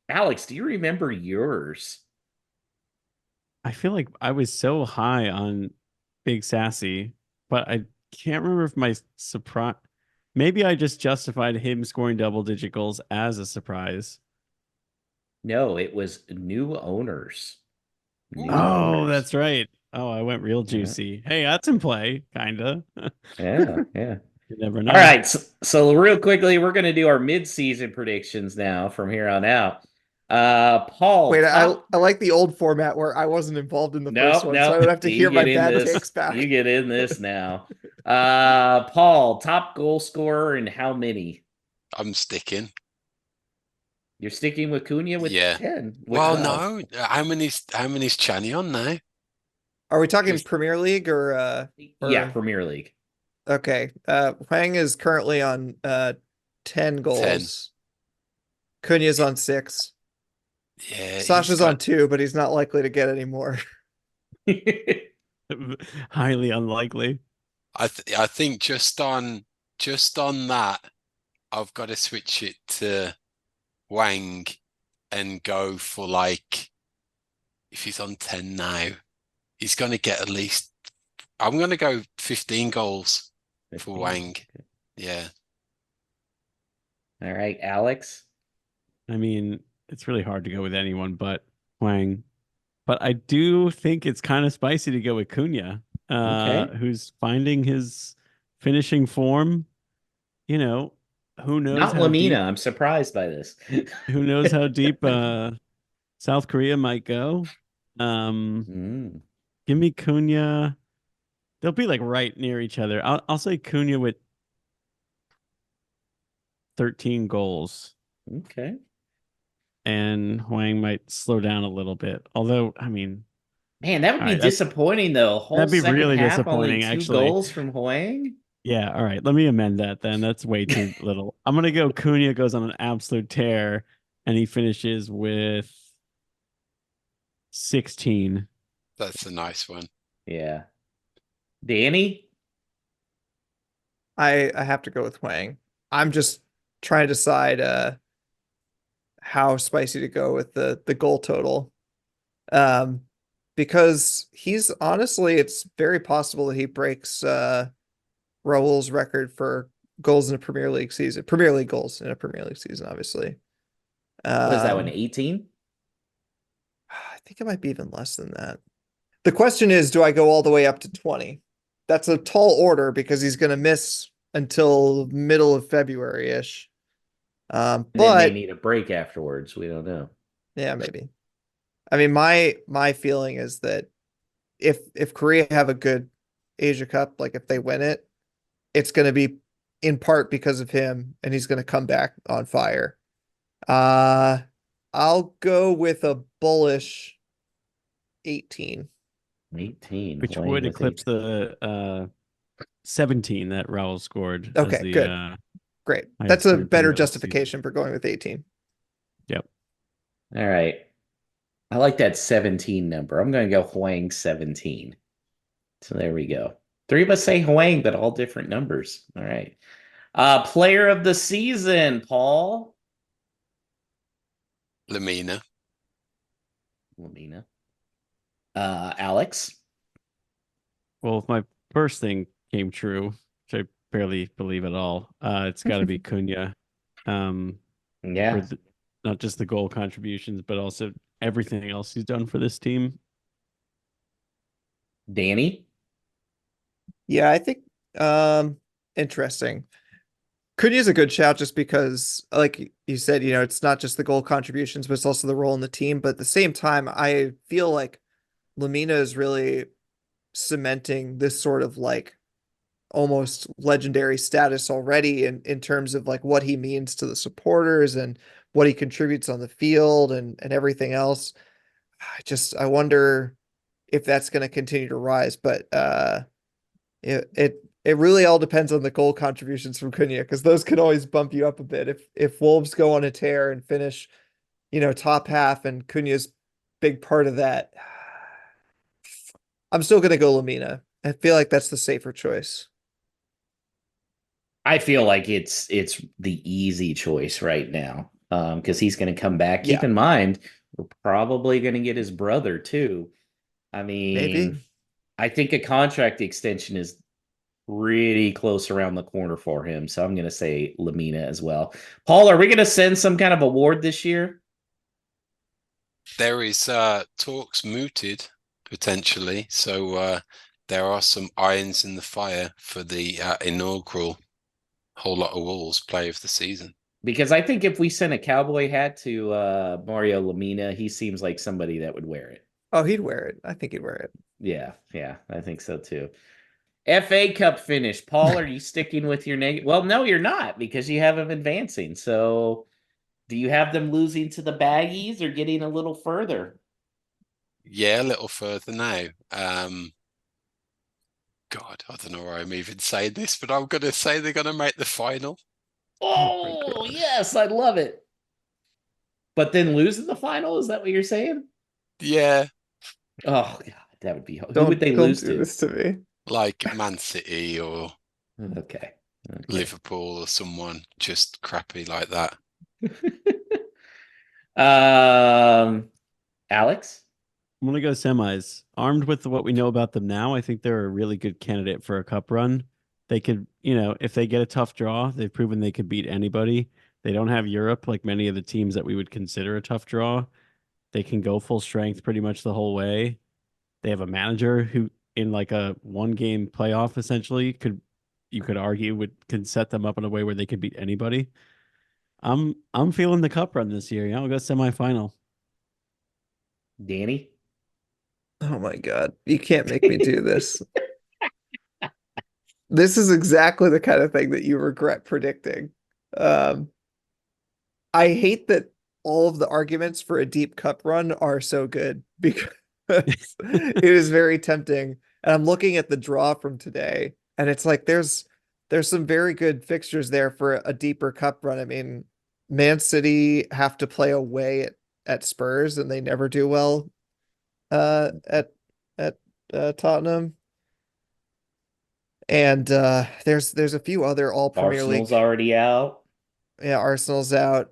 Alex, do you remember yours? I feel like I was so high on Big Sassy, but I can't remember if my surprise. Maybe I just justified him scoring double-digit goals as a surprise. No, it was new owners. New Oh, owners. that's right. Oh, I went real juicy. Hey, that's in play, kinda. Yeah. You never know. All right, so real quickly, we're going to do our mid-season predictions now from here on out. Paul, Wait, I like the old format where I wasn't involved in the first one, so I don't have to hear my bad takes back. You get in this now. Paul, top goal scorer and how many? I'm sticking. You're sticking with Cunha with 10. With Well, 12. no. How many's Channy on now? Are we talking Just- Premier League or Yeah, Premier League. okay. Huang is currently on 10 goals. Cunha's on 6. Yeah. Sasha's on 2, but he's not likely to get any more. Highly unlikely. I think just on that, I've got to switch it to Wang and go for like if he's on 10 now, he's going to get at least. I'm going to go 15 goals for 15. Wang. Okay. Yeah. All right, Alex. I mean, it's really hard to go with anyone but Huang. But I do think it's kind of spicy to go with Cunha, Okay. who's finding his finishing form. You know, who knows Not how Lamina. deep I'm surprised by this. who knows how deep South Korea might go. Mm, Give me Cunha. They'll be like right near each other. I'll say Cunha with 13 goals, okay. and Huang might slow down a little bit. Although, I mean, Man, that would all be right, that disappointing though. Whole that'd be second really half, only disappointing, two actually. goals from Huang. Yeah, all right. Let me amend that then. That's way too little. I'm gonna go Cunha goes on an absolute tear and he finishes with 16. That's a nice one. Yeah. Danny? I have to go with Wang. I'm just trying to decide how spicy to go with the goal total. Um because he's honestly it's very possible that he breaks Raul's record for goals in a Premier League season. Premier League goals in a Premier League season, obviously. What is that one? Um 18? I think it might be even less than that. The question is, do I go all the way up to 20? That's a tall order because he's going to miss until middle of February-ish. And then may But need a break afterwards. We don't know. yeah, maybe. I mean, my feeling is that if Korea have a good Asia Cup, like if they win it, it's going to be in part because of him, and he's going to come back on fire. Uh, I'll go with a bullish 18. 18. Which Huang would with eclipse 18. the 17 that Raul scored as Okay, the good. Great. highest That's a scoring better player of the season. justification for going with 18. Yep. All right. I like that 17 number. I'm going to go Huang 17. So there we go. Three of us say Huang, but all different numbers. All right. Player of the season, Paul. Lamina. Lamina. Alex. Well, if my first thing came true, which I barely believe at all, it's got to be Cunha. For Yeah. not just the goal contributions, but also everything else he's done for this team. Danny. Yeah, I think interesting. Cunha's a good shout just because, like you said, it's not just the goal contributions, but it's also the role in the team. But at the same time, I feel like Lamina is really cementing this sort of like almost legendary status already in terms of like what he means to the supporters and what he contributes on the field and everything else. I wonder if that's going to continue to rise, but it really all depends on the goal contributions from Cunha because those could always bump you up a bit if Wolves go on a tear and finish, top half and Cunha's big part of that. I'm still gonna go Lamina. I feel like that's the safer choice. I feel like it's the easy choice right now. Because he's going to come back. Keep Yeah, in mind, we're probably going to get his brother too. I maybe. mean, I think a contract extension is pretty close around the corner for him. So I'm going to say Lamina as well. Paul, are we going to send some kind of award this year? There is talks mooted potentially, so there are some irons in the fire for the inaugural Whole Lot of Wolves Player of the Season. Because I think if we send a cowboy hat to Mario Lamina, he seems like somebody that would wear it. Oh, he'd wear it. I think he'd wear it. Yeah, I think so too. FA Cup finish. Paul, are you sticking with your negative? Well, no, you're not because you have them advancing. So do you have them losing to the Baggies or getting a little further? Yeah, a little further now. God, I don't know where I'm even saying this, but I'm going to say they're going to make the final. Oh, yes, I love it. But then lose in the final? Is that what you're saying? Yeah. Oh, God. That would be. Who would Don't they don't lose do to? this to me. Like Man City or Okay. Liverpool or someone just crappy like that. Alex? I'm gonna go semis. Armed with what we know about them now, I think they're a really good candidate for a cup run. They could, if they get a tough draw, they've proven they could beat anybody. They don't have Europe like many of the teams that we would consider a tough draw. They can go full strength pretty much the whole way. They have a manager who, in like a one game playoff, essentially, you could argue can set them up in a way where they could beat anybody. I'm feeling the cup run this year. Yeah, I'll go semifinal. Danny? Oh my God. You can't make me do this. This is exactly the kind of thing that you regret predicting. Um, I hate that all of the arguments for a deep cup run are so good because it is very tempting. And I'm looking at the draw from today, and it's like there's some very good fixtures there for a deeper cup run. I mean, Man City have to play away at Spurs, and they never do well at Tottenham. And there's a few other all Premier Arsenal's League. already out. Yeah, Arsenal's out.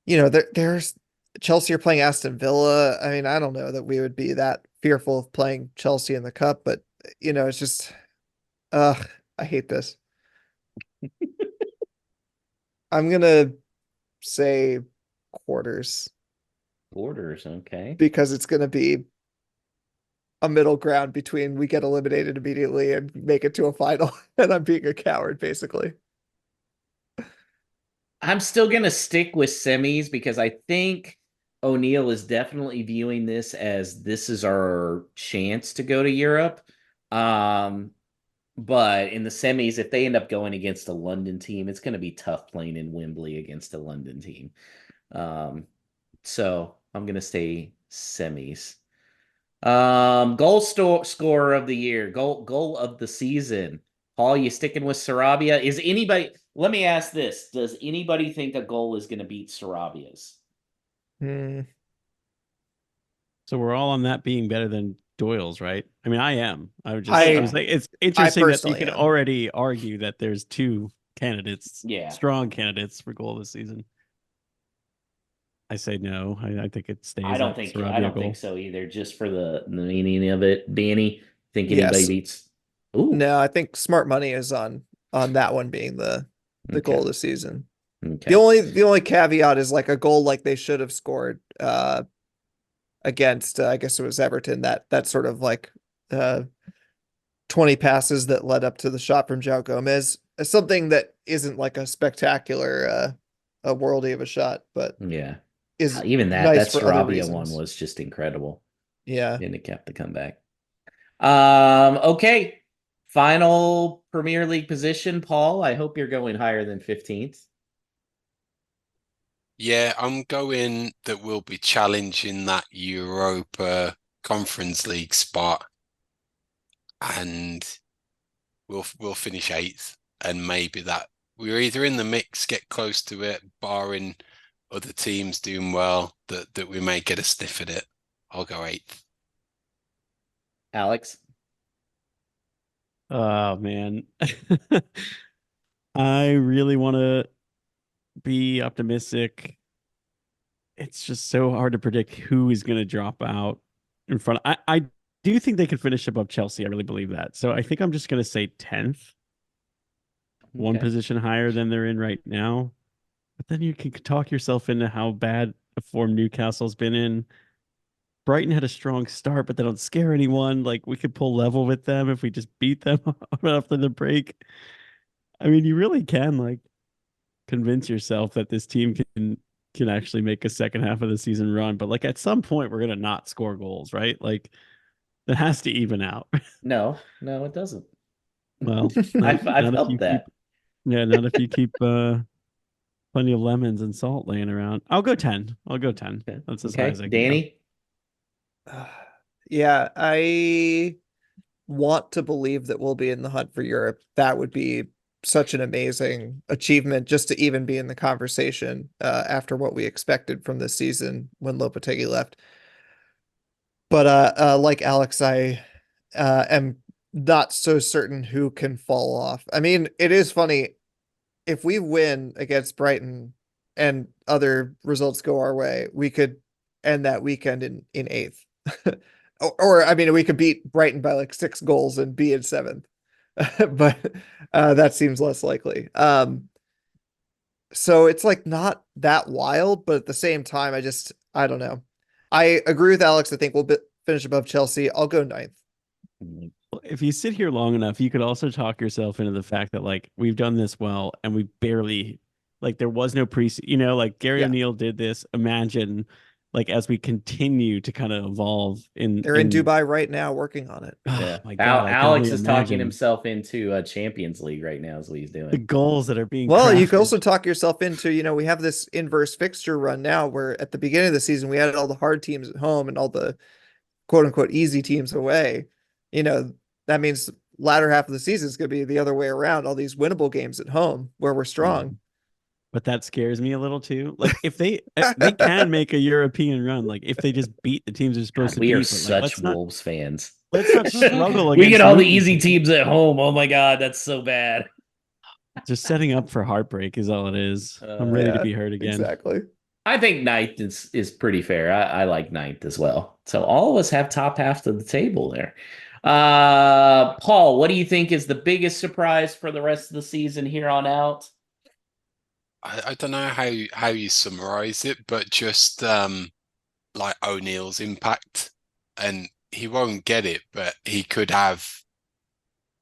There's Chelsea are playing Aston Villa. I mean, I don't know that we would be that fearful of playing Chelsea in the cup, but it's just I hate this. I'm gonna say quarters Borders, okay. because it's gonna be a middle ground between we get eliminated immediately and make it to a final, and I'm being a coward, basically. I'm still gonna stick with semis because I think O'Neill is definitely viewing this is our chance to go to Europe. Um, but in the semis, if they end up going against a London team, it's gonna be tough playing in Wembley against a London team. So I'm gonna say semis. Scorer of the year, goal of the season. Paul, you sticking with Sarabia? Is anybody? Let me ask this: does anybody think a goal is going to beat Sarabia's? Hmm. So we're all on that being better than Doyle's, right? I mean, I am. I was like, it's I interesting that you personally can am. already argue that there's two candidates, Yeah. strong candidates for goal this season. I say no. I think it stays. I don't at think Sarabia I don't goal. think so either. Just for the meaning of it, Danny, think anybody Yes. beats? Ooh, No, I think smart money is on that one being the okay. goal of the season. Okay. The only caveat is like a goal like they should have scored against I guess it was Everton, that sort of like 20 passes that led up to the shot from João Gomez. Something that isn't like a spectacular a worldie of a shot, but Yeah. is Even that nice for other Sarabia one reasons. was just incredible. Yeah. And it kept the comeback. Okay. Final Premier League position, Paul. I hope you're going higher than 15th. Yeah, I'm going that we'll be challenging that Europa Conference League spot, and we'll finish 8th, and maybe that we're either in the mix, get close to it, barring other teams doing well, that we may get a sniff at it. I'll go 8th. Alex? Oh man. I really want to be optimistic. It's just so hard to predict who is going to drop out in front. I do think they could finish above Chelsea. I really believe that. So I think I'm just going to say 10th, one Okay. position higher than they're in right now. But then you can talk yourself into how bad a form Newcastle's been in. Brighton had a strong start, but they don't scare anyone. Like we could pull level with them if we just beat them after the break. I mean, you really can like convince yourself that this team can actually make a second half of the season run. But like at some point, we're gonna not score goals, right? Like that has to even out. No, it doesn't. Well, I not if felt you keep, that. yeah, not if you keep plenty of lemons and salt laying around. I'll go 10. I'll go 10. Okay. That's as high Okay. as I can go. Danny? Yeah, I want to believe that we'll be in the hunt for Europe. That would be such an amazing achievement just to even be in the conversation after what we expected from this season when Lopetegui left. But like Alex, I am not so certain who can fall off. I mean, it is funny if we win against Brighton and other results go our way, we could end that weekend in eighth. Or I mean, we could beat Brighton by like 6 goals and be in seventh. But that seems less likely. So it's like not that wild, but at the same time, I don't know. I agree with Alex. I think we'll finish above Chelsea. I'll go ninth. If you sit here long enough, you could also talk yourself into the fact that like we've done this well and we barely like there was no like Gary Yeah. O'Neill did this. Imagine like as we continue to kind of evolve They're in Dubai right now working on it. Oh Yeah. my God, I can only Alex is talking imagine himself into a Champions League right now is what he's the doing. goals that are being Well, you crafted. can also talk yourself into, we have this inverse fixture run now where at the beginning of the season we had all the hard teams at home and all the quote unquote easy teams away. That means latter half of the season is going to be the other way around, all these winnable games at home where we're strong. But that scares me a little too. Like if they can make a European run, like if they just beat the teams they're supposed to We beat. are But, like, such Wolves fans. let's not struggle We against get all the Luton easy teams. teams at home. Oh my God, that's so bad. Just setting up for heartbreak is all it is. I'm ready to Yeah, be hurt again. Exactly. I think ninth is pretty fair. I like ninth as well. So all of us have top half of the table there. Paul, what do you think is the biggest surprise for the rest of the season here on out? I don't know how you summarize it, but just like O'Neill's impact, and he won't get it, but he could have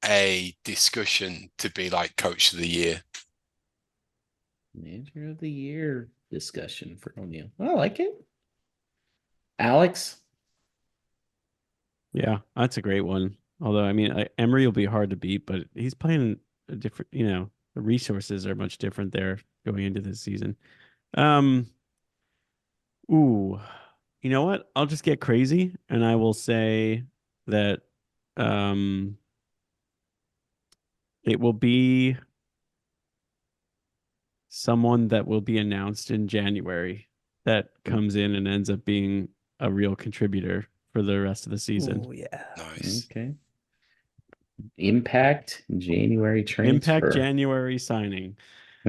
a discussion to be like coach of the year. Manager of the year discussion for O'Neill. I like it. Alex? Yeah, that's a great one. Although, I mean, Emery will be hard to beat, but he's playing a different, the resources are much different there going into this season. Ooh, you know what? I'll just get crazy and I will say that it will be someone that will be announced in January that comes in and ends up being a real contributor for the rest of the season. Oh yeah. Nice. Okay. Impact January transfer. Impact January signing.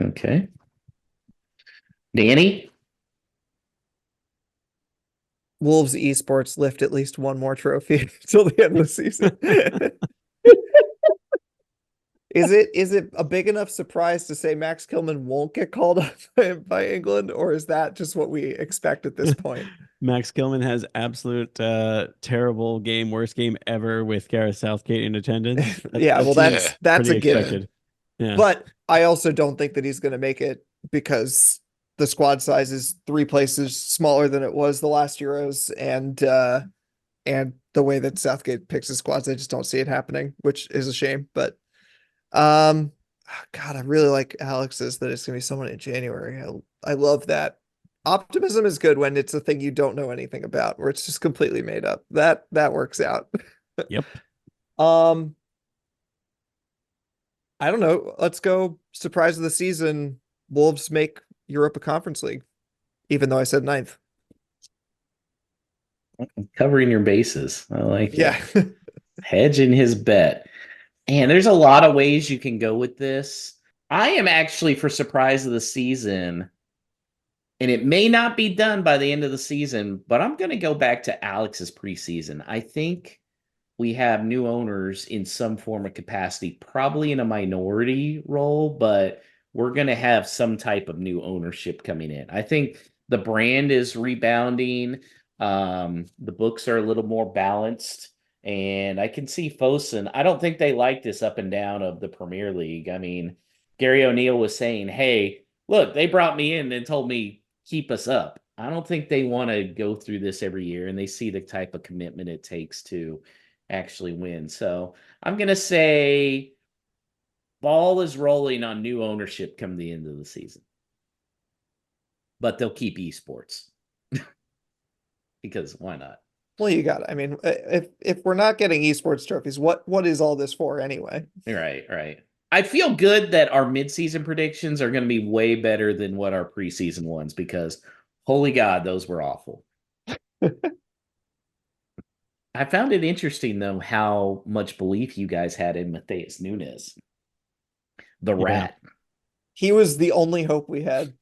Okay. Danny? Wolves esports lift at least one more trophy till the end of the season. Is it a big enough surprise to say Max Kilman won't get called up by England, or is that just what we expect at this point? Max Gilman has absolute terrible game, worst game ever with Gareth Southgate in attendance. Yeah, well, that's pretty a given. expected. Yeah. But I also don't think that he's going to make it because the squad size is 3 places smaller than it was the last Euros, and the way that Southgate picks his squads, I just don't see it happening, which is a shame. But God, I really like Alex's that it's going to be someone in January. I love that. Optimism is good when it's a thing you don't know anything about, where it's just completely made up. That works out. Yep. I don't know. Let's go surprise of the season. Wolves make Europa Conference League, even though I said ninth. Covering your bases. I like Yeah. it. Hedging his bet. And there's a lot of ways you can go with this. I am actually for surprise of the season, and it may not be done by the end of the season, but I'm going to go back to Alex's preseason. I think we have new owners in some form of capacity, probably in a minority role, but we're going to have some type of new ownership coming in. I think the brand is rebounding. The books are a little more balanced. And I can see Fosun. I don't think they like this up and down of the Premier League. I mean, Gary O'Neill was saying, hey, look, they brought me in and told me keep us up. I don't think they want to go through this every year, and they see the type of commitment it takes to actually win. So I'm going to say ball is rolling on new ownership come the end of the season. But they'll keep esports. Because why not? Well, you got it. I mean, if we're not getting esports trophies, what is all this for anyway? Right. I feel good that our midseason predictions are going to be way better than what our preseason ones, because holy God, those were awful. I found it interesting though how much belief you guys had in Matheus Nunes, the Yeah. rat. He was the only hope we had.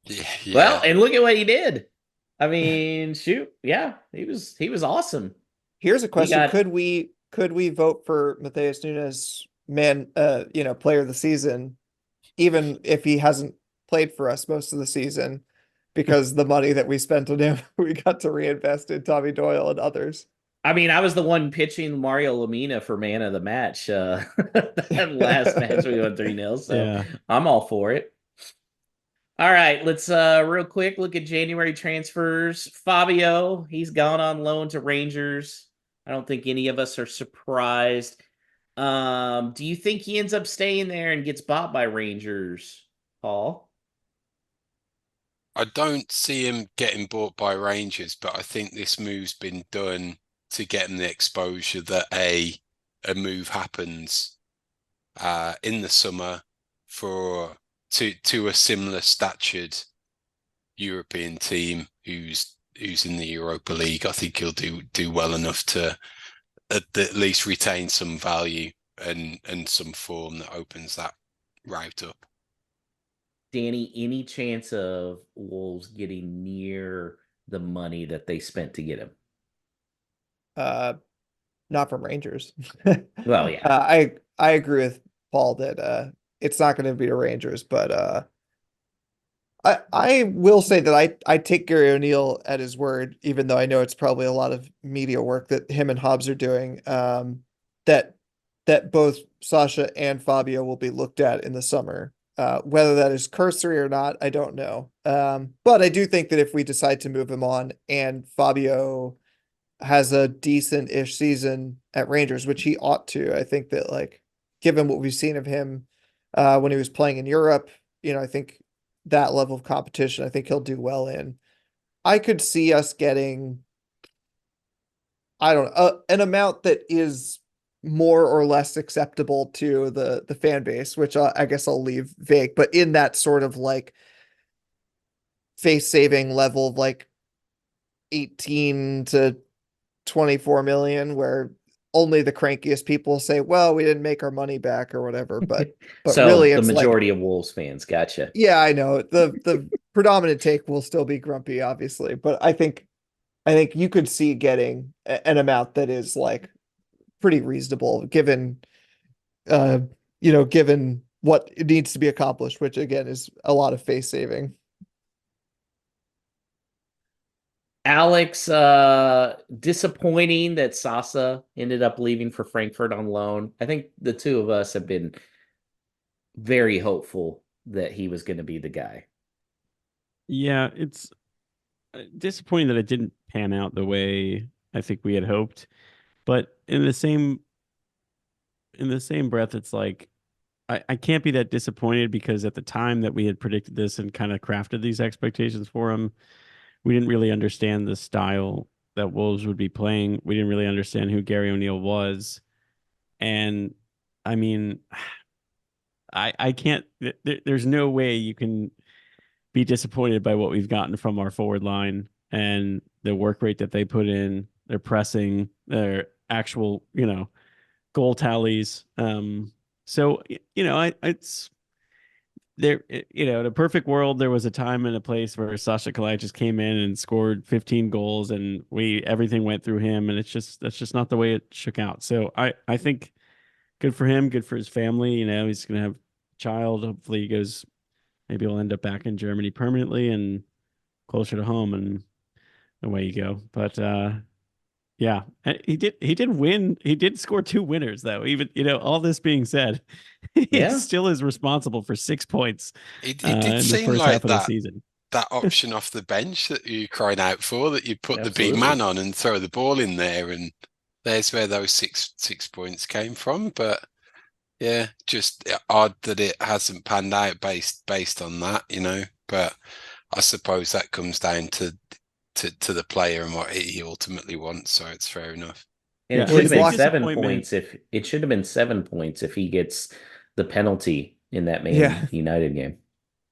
Yeah, Well, yeah. and look at what he did. I mean, shoot, yeah, he was awesome. Here's a He question: got could we vote for Matheus Nunes player of the season, even if he hasn't played for us most of the season, because the money that we spent on him, we got to reinvest in Tommy Doyle and others. I mean, I was the one pitching Mario Lamina for man of the match. That last match we won 3-0, so Yeah. I'm all for it. All right, let's real quick look at January transfers. Fabio, he's gone on loan to Rangers. I don't think any of us are surprised. Do you think he ends up staying there and gets bought by Rangers, Paul? I don't see him getting bought by Rangers, but I think this move's been done to get him the exposure that a move happens in the summer to a similar statured European team who's in the Europa League. I think he'll do well enough to at least retain some value and some form that opens that route up. Danny, any chance of Wolves getting near the money that they spent to get him? Not from Rangers. Well, yeah. I agree with Paul that it's not going to be the Rangers, but I will say that I take Gary O'Neill at his word, even though I know it's probably a lot of media work that him and Hobbs are doing. That both Sasha and Fabio will be looked at in the summer. Whether that is cursory or not, I don't know. But I do think that if we decide to move him on and Fabio has a decent-ish season at Rangers, which he ought to, I think that like given what we've seen of him when he was playing in Europe, I think that level of competition, I think he'll do well in. I could see us getting, I don't know, an amount that is more or less acceptable to the fan base, which I guess I'll leave vague, but in that sort of like face saving level of like 18 to 24 million, where only the crankiest people say, well, we didn't make our money back or whatever. But So really the it's like, majority of Wolves fans, gotcha. yeah, I know the predominant take will still be grumpy, obviously, but I think you could see getting an amount that is like pretty reasonable given uh given what it needs to be accomplished, which again is a lot of face saving. Alex, disappointing that Sasa ended up leaving for Frankfurt on loan. I think the two of us have been very hopeful that he was going to be the guy. Yeah, it's disappointing that it didn't pan out the way I think we had hoped. But in the same breath, it's like I can't be that disappointed because at the time that we had predicted this and kind of crafted these expectations for him, we didn't really understand the style that Wolves would be playing. We didn't really understand who Gary O'Neill was. And I mean, I can't, there's no way you can be disappointed by what we've gotten from our forward line and the work rate that they put in, their pressing, their actual, goal tallies. So, it's there, in a perfect world, there was a time and a place where Sasha Kalajdzic came in and scored 15 goals and everything went through him. And that's just not the way it shook out. So I think good for him, good for his family. He's going to have a child. Hopefully maybe he'll end up back in Germany permanently and closer to home, and away you go. But, yeah, he did win. He did score 2 winners though. Even, all this being said, he Yeah. still is responsible for 6 points It in did the seem first like half of the season. that option off the bench that you cried out for, that you put the big Absolutely. man on and throw the ball in there, and there's where those six points came from. But yeah, just odd that it hasn't panned out based on that, But I suppose that comes down to the player and what he ultimately wants, so it's fair enough. And it Yeah, should his have been loss- 7 points if it should have been 7 points if he gets the penalty in that Man United game.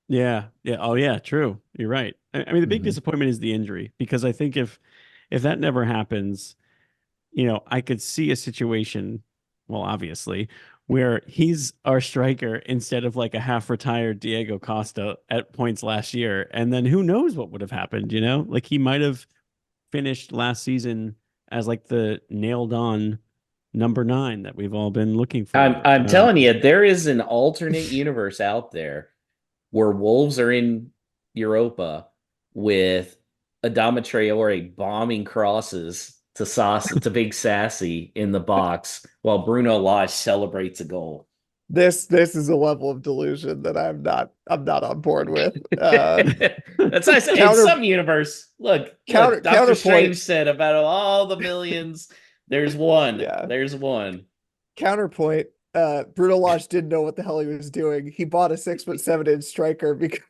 Yeah. Oh, yeah. True. You're right. I mean, the big disappointment is the injury, because I think if that never happens, I could see a situation, well, obviously, where he's our striker instead of like a half retired Diego Costa at points last year. And then who knows what would have happened, Like he might have finished last season as like the nailed on number 9 that we've all been looking for. I'm telling you, there is an alternate universe out there where Wolves are in Europa with Adama Traore bombing crosses to Big Sassy in the box while Bruno Lage celebrates a goal. This is a level of delusion that I'm not on board with. That's nice. In some universe, look, Dr. Counterpoint. Strange said about all the millions, there's one. Yeah. There's one. Counterpoint. Bruno Lage didn't know what the hell he was doing. He bought a 6'7" striker because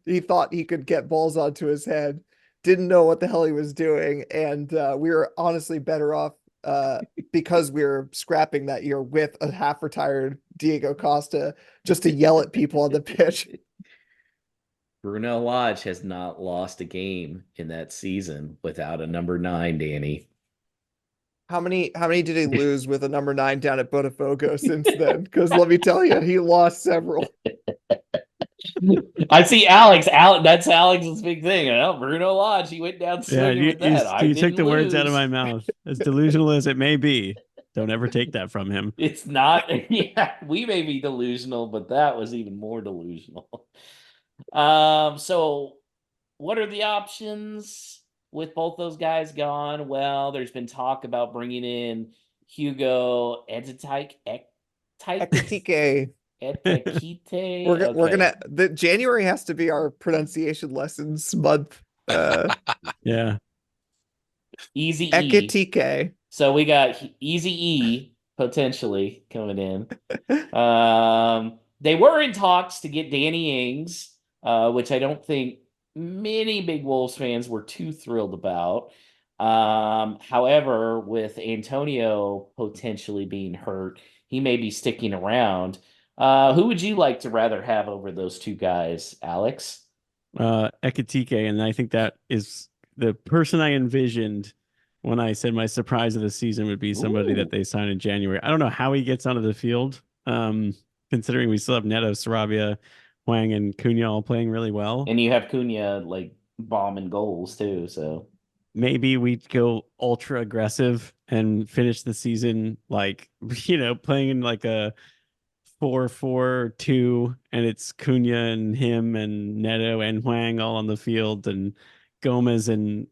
he thought he could get balls onto his head. Didn't know what the hell he was doing, and we were honestly better off because we were scrapping that year with a half retired Diego Costa just to yell at people on the pitch. Bruno Lage has not lost a game in that season without a number 9, Danny. How many did he lose with a number 9 down at Botafogo since then? Because let me tell you, he lost several. I see Alex. That's Alex's big thing. Bruno Lage, he went down swinging with that. You took the words out of my mouth. As delusional as it may be, don't ever take that from him. It's not. Yeah, we may be delusional, but that was even more delusional. So what are the options with both those guys gone? Well, there's been talk about bringing in Hugo Ekitike. We're gonna the January has to be our pronunciation lessons month. Yeah. Easy Ekitike. So we got Easy E potentially coming in. They were in talks to get Danny Ings, which I don't think many big Wolves fans were too thrilled about. However, with Antonio potentially being hurt, he may be sticking around. Who would you like to rather have over those two guys, Alex? Ekitike, and I think that is the person I envisioned when I said my surprise of the season would be somebody that they sign in January. I don't know how he gets onto the field, considering we still have Neto, Sarabia, Hwang, and Cunha all playing really well. And you have Cunha like bombing goals too, so maybe we go ultra aggressive and finish the season like playing in like a 4-4-2, and it's Cunha and him and Neto and Hwang all on the field, and Gomez and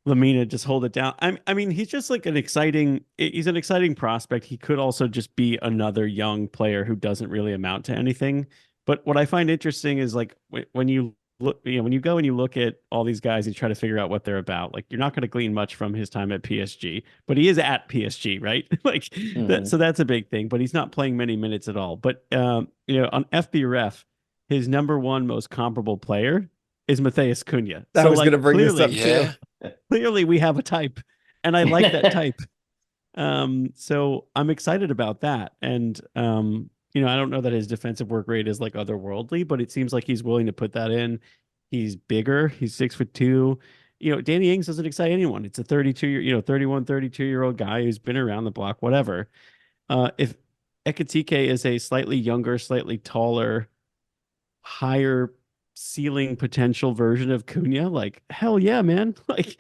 Lamina just hold it down. I mean, he's just like he's an exciting prospect. He could also just be another young player who doesn't really amount to anything. But what I find interesting is like when you look, when you go and you look at all these guys and try to figure out what they're about, like you're not going to glean much from his time at PSG, but he is at PSG, right? Like so that's a big thing, but he's not playing many minutes at all. But on FBref, his number 1 most comparable player is Matheus Cunha. I was going to bring this up too. Clearly we have a type, and I like that type. So I'm excited about that. And I don't know that his defensive work rate is like otherworldly, but it seems like he's willing to put that in. He's bigger. He's 6'2". Danny Ings doesn't excite anyone. It's a 32-year-old guy who's been around the block, whatever. If Ekitike is a slightly younger, slightly taller, higher ceiling potential version of Cunha, like, hell yeah, man. Like,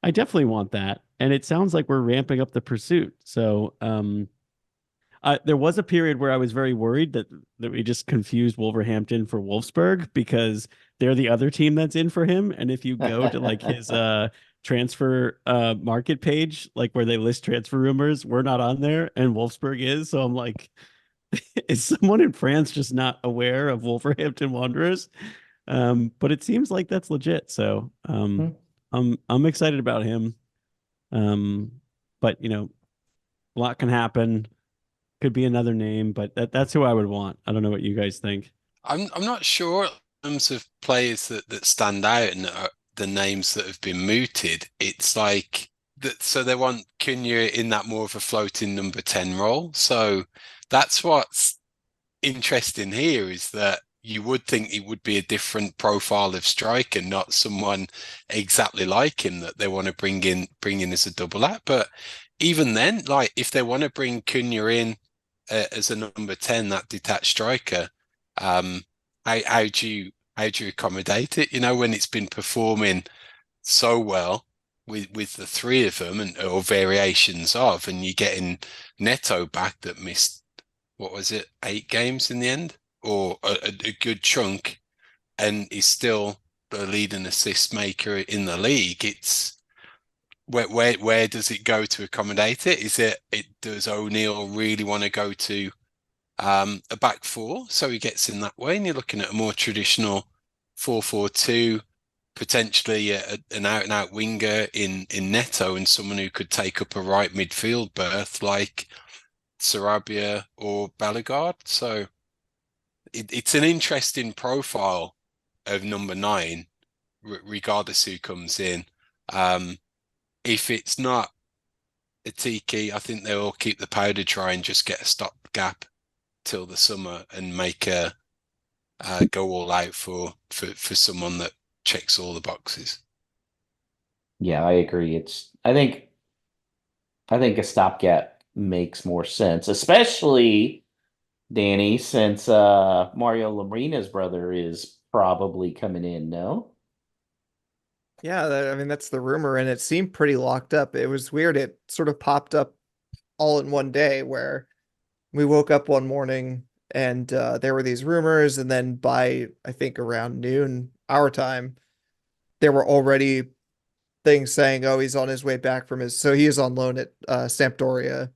I definitely want that. And it sounds like we're ramping up the pursuit. So, there was a period where I was very worried that we just confused Wolverhampton for Wolfsburg because they're the other team that's in for him. And if you go to like his transfer market page, like where they list transfer rumors, we're not on there and Wolfsburg is. So I'm like, is someone in France just not aware of Wolverhampton Wanderers? But it seems like that's legit. So I'm excited about him. But a lot can happen. Could be another name, but that's who I would want. I don't know what you guys think. I'm not sure in terms of players that stand out and the names that have been mooted. It's like that. So they want Cunha in that more of a floating number 10 role. So that's what's interesting here is that, you would think it would be a different profile of striker, not someone exactly like him that they want to bring in as a double act. But even then, like if they want to bring Cunha in as a number 10, that detached striker, how do you accommodate it? You know, when it's been performing so well with the three of them or variations of, and you're getting Neto back that missed, what was it, 8 games in the end, or a good chunk, and is still the leading assist maker in the league. It's where does it go to accommodate it? Does O'Neill really want to go to a back four, so he gets in that way, and you're looking at a more traditional 4-4-2, potentially an out-and-out winger in Neto, and someone who could take up a right midfield berth like Sarabia or Balagard. So it's an interesting profile of number 9, regardless who comes in. If it's not a Tiki, I think they'll keep the powder dry and just get a stopgap till the summer and make a go all out for someone that checks all the boxes. Yeah, I agree. I think a stopgap makes more sense, especially Danny, since Mario Lemina's brother is probably coming in, no? Yeah, I mean that's the rumor, and it seemed pretty locked up. It was weird. It sort of popped up all in one day where we woke up one morning and there were these rumors, and then by I think around noon our time, there were already things saying, "Oh, he's on his way back from his." So he is on loan at Sampdoria.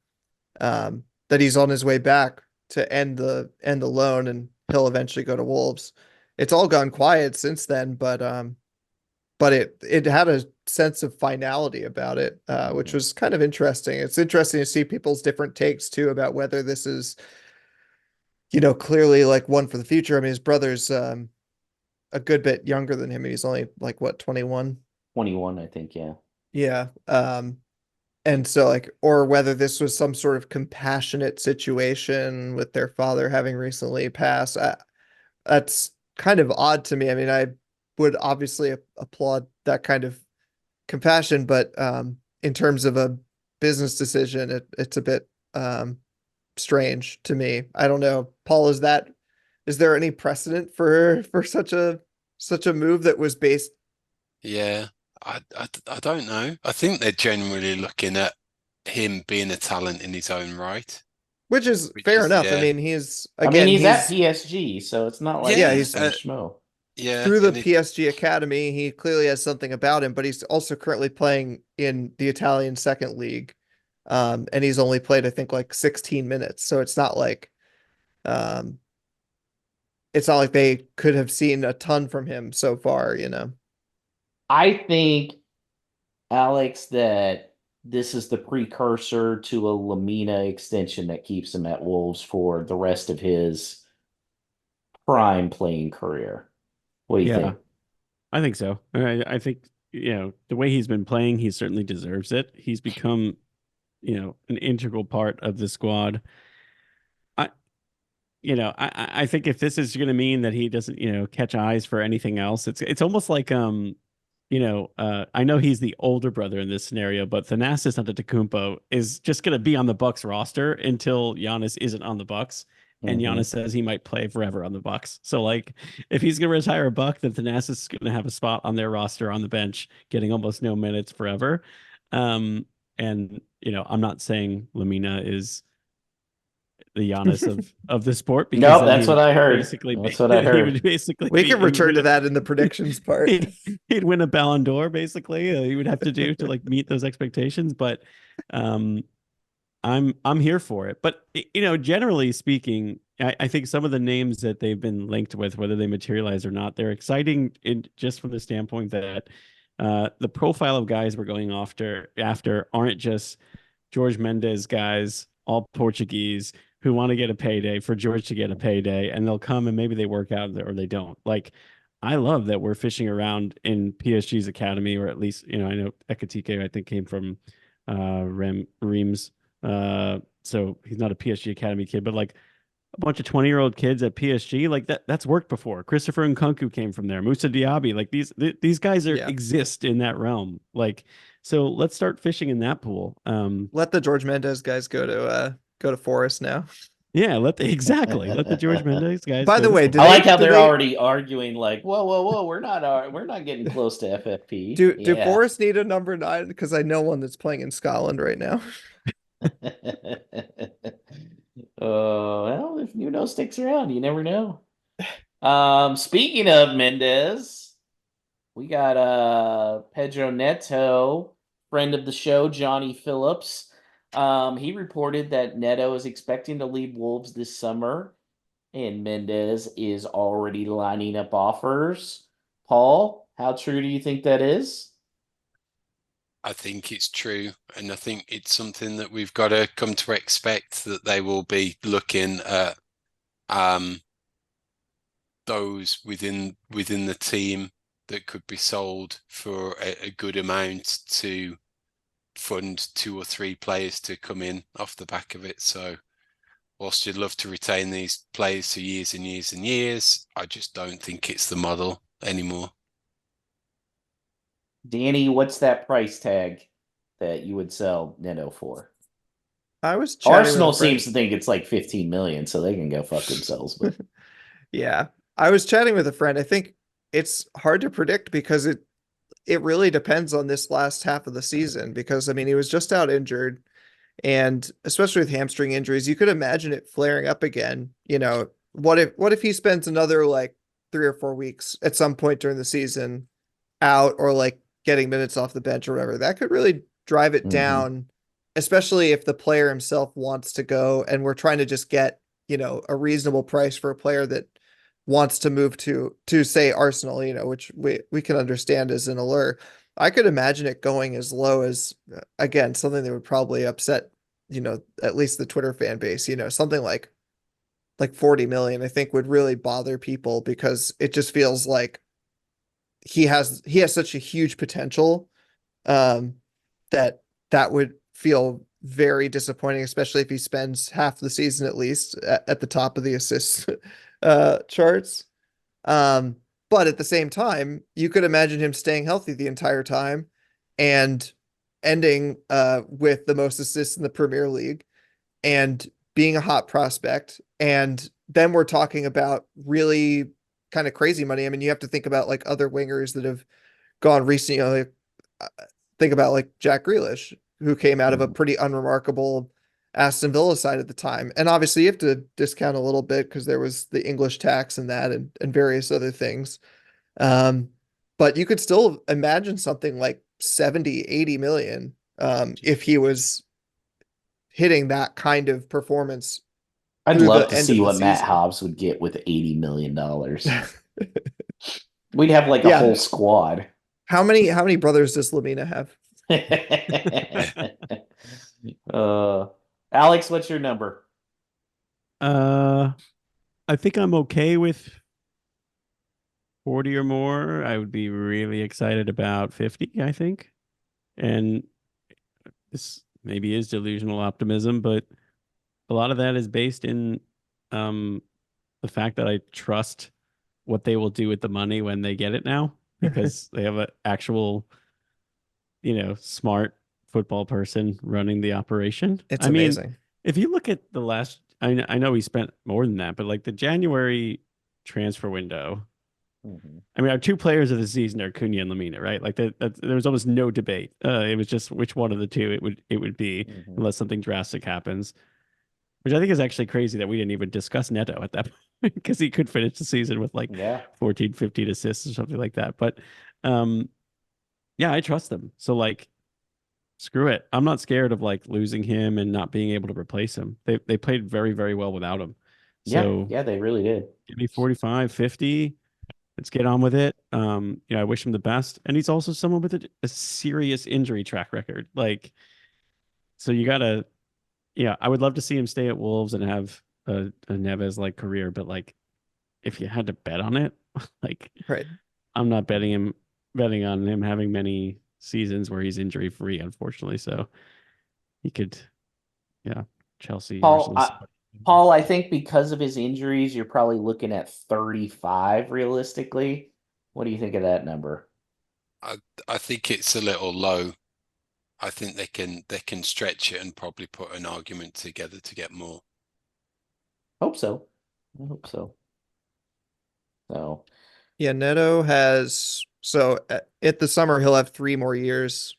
That he's on his way back to end the loan, and he'll eventually go to Wolves. It's all gone quiet since then, but it had a sense of finality about it, which was kind of interesting. It's interesting to see people's different takes too about whether this is, clearly like one for the future. I mean, his brother's a good bit younger than him. He's only like what, 21? 21, I think, yeah. Yeah. And so like, or whether this was some sort of compassionate situation with their father having recently passed. That's kind of odd to me. I mean, I would obviously applaud that kind of compassion, but in terms of a business decision, it's a bit strange to me. I don't know. Paul, is there any precedent for such a move that was based? Yeah, I don't know. I think they're generally looking at him being a talent in his own right, Which is which fair is, enough. I yeah, mean, he's I mean, again, he's at he's PSG, so it's not like yeah, yeah, he's he's some schmo. yeah, through the and it, PSG academy. He clearly has something about him, but he's also currently playing in the Italian second league. And he's only played, I think, like 16 minutes. So um, it's not like they could have seen a ton from him so far. I think, Alex, that this is the precursor to a Lamina extension that keeps him at Wolves for the rest of his prime playing career. What do you Yeah, think? I think so. I think, the way he's been playing, he certainly deserves it. He's become, an integral part of the squad. I think if this is going to mean that he doesn't, catch eyes for anything else, it's almost like I know he's the older brother in this scenario, but Thanasis Antetokounmpo is just going to be on the Bucks roster until Giannis isn't on the Bucks, and Mhm. Giannis says he might play forever on the Bucks. So like, if he's going to retire a Buck, then Thanasis is going to have a spot on their roster on the bench, getting almost no minutes forever. And I'm not saying Lamina is the Giannis of the sport, because Nope, then that's what I heard. That's what I he would heard. basically We be can return to that in the predictions part. he'd win a Ballon d'Or basically. He would have to do to like meet those expectations, but um I'm here for it. But generally speaking, I think some of the names that they've been linked with, whether they materialize or not, they're exciting just from the standpoint that the profile of guys we're going after aren't just George Mendes guys, all Portuguese, who want to get a payday for George to get a payday, and they'll come and maybe they work out or they don't. Like, I love that we're fishing around in PSG's academy, or at least, I know Ekatike, I think, came from Reims. So he's not a PSG academy kid, but like, a bunch of 20-year-old kids at PSG. Like that's worked before. Christopher Nkunku came from there. Musa Diaby. Like these guys Yeah. exist in that realm. Like, so let's start fishing in that pool. Let the George Mendes guys go to Forest now. Yeah, let the George Mendes guys By go the to way, Florida. I like how do they're they already arguing like, whoa, whoa, whoa, we're not getting close to FFP. do Yeah. Forest need a number 9? Because I know one that's playing in Scotland right now. Well, if Nuno sticks around, you never know. Speaking of Mendez, we got Pedro Neto, friend of the show, Johnny Phillips. He reported that Neto is expecting to leave Wolves this summer, and Mendez is already lining up offers. Paul, how true do you think that is? I think it's true, and I think it's something that we've got to come to expect, that they will be looking at those within the team that could be sold for a good amount to fund 2 or 3 players to come in off the back of it. So whilst you'd love to retain these players for years and years and years, I just don't think it's the model anymore. Danny, what's that price tag that you would sell Neto for? I was chatting with Arsenal a friend. seems to think it's like 15 million, so they can go fuck themselves. But Yeah. I was chatting with a friend. I think it's hard to predict because it really depends on this last half of the season because I mean he was just out injured and especially with hamstring injuries, you could imagine it flaring up again. You know, what if he spends another like 3 or 4 weeks at some point during the season out or like getting minutes off the bench or whatever? That could really drive it down, especially if the player himself wants to go and we're trying to just get, a reasonable price for a player that wants to move to say Arsenal, which we can understand as an allure. I could imagine it going as low as again something that would probably upset, at least the Twitter fan base, something like 40 million, I think would really bother people because it just feels like he has such a huge potential um that would feel very disappointing, especially if he spends half the season at least at the top of the assists charts. Um, but at the same time, you could imagine him staying healthy the entire time and ending with the most assists in the Premier League and being a hot prospect. And then we're talking about really kind of crazy money. I mean, you have to think about like other wingers that have gone recently. Think about like Jack Grealish, who came out of a pretty unremarkable Aston Villa side at the time. And obviously you have to discount a little bit because there was the English tax and that and various other things. Um, but you could still imagine something like 70, 80 million if he was hitting that kind of performance I'd through love the to end see of the what Matt season. Hobbs would get with $80 million. We'd have like a Yeah. whole squad. How many brothers does Lamina have? uh, Alex, what's your number? I think I'm okay with 40 or more. I would be really excited about 50, I think. And this maybe is delusional optimism, but a lot of that is based in the fact that I trust what they will do with the money when they get it now, because they have an actual, smart football person running the operation. It's I mean, amazing. if you look at the last, I know he spent more than that, but like the January transfer window, I mean, our 2 players of the season are Cunha and Lamina, right? Like there was almost no debate. It was just which one of the two it would be, unless something drastic happens. Which I think is actually crazy that we didn't even discuss Neto at that point because he could finish the season with like Yeah. 14, 15 assists or something like that. But yeah, I trust them. So like, screw it. I'm not scared of like losing him and not being able to replace him. They played very, very well without him. So Yeah, they really did. give me 45, 50. Let's get on with it. I wish him the best. And he's also someone with a serious injury track record. Like, so you gotta, yeah, I would love to see him stay at Wolves and have a Neves like career, but like if you had to bet on it, like Right. I'm not betting on him having many seasons where he's injury free, unfortunately. So he could, yeah, Chelsea, Paul, Arsenal. Paul, I think because of his injuries, you're probably looking at 35 realistically. What do you think of that number? I think it's a little low. I think they can stretch it and probably put an argument together to get more. Hope so. I hope so. So, Yeah, Neto has at the summer he'll have 3 more years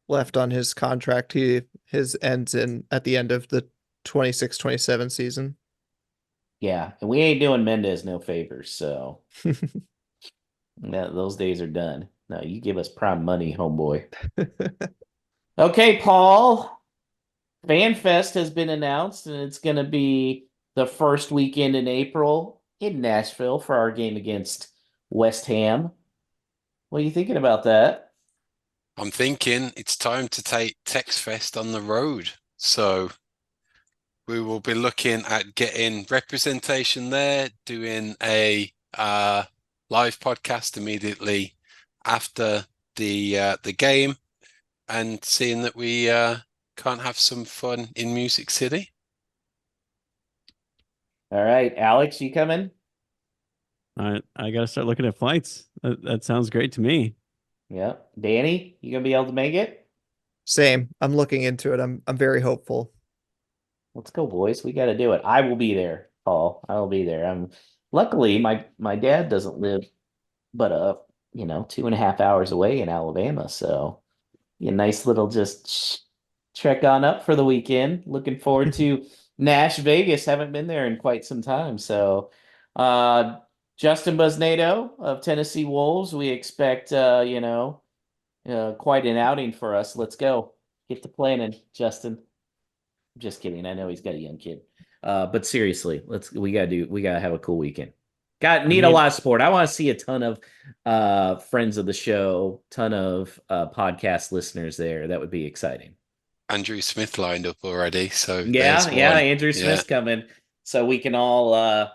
left on his contract. His ends in at the end of the 26-27 season. yeah, and we ain't doing Mendez no favors, so those days are done. No, you give us prime money, homeboy. Okay, Paul. FanFest has been announced, and it's going to be the first weekend in April in Nashville for our game against West Ham. What are you thinking about that? I'm thinking it's time to take TextFest on the road. So we will be looking at getting representation there, doing a live podcast immediately after the game, and seeing that we can't have some fun in Music City. All right, Alex, you coming? I got to start looking at flights. That sounds great to me. Yeah. Danny, you gonna be able to make it? Same. I'm looking into it. I'm very hopeful. Let's go, boys. We got to do it. I will be there, Paul. I will be there. I'm luckily my dad doesn't live but 2.5 hours away in Alabama, so a nice little just trek on up for the weekend. Looking forward to Nash Vegas. Haven't been there in quite some time. So, Justin Busnado of Tennessee Wolves, we expect, quite an outing for us. Let's go. Get to planning, Justin. Just kidding. I know he's got a young kid. But seriously, we gotta have a cool weekend. Need a lot of support. I want to see a ton of friends of the show, ton of podcast listeners there. That would be exciting. Andrew Smith lined up already, so Yeah, there's yeah, one. Andrew Smith's coming. So we can all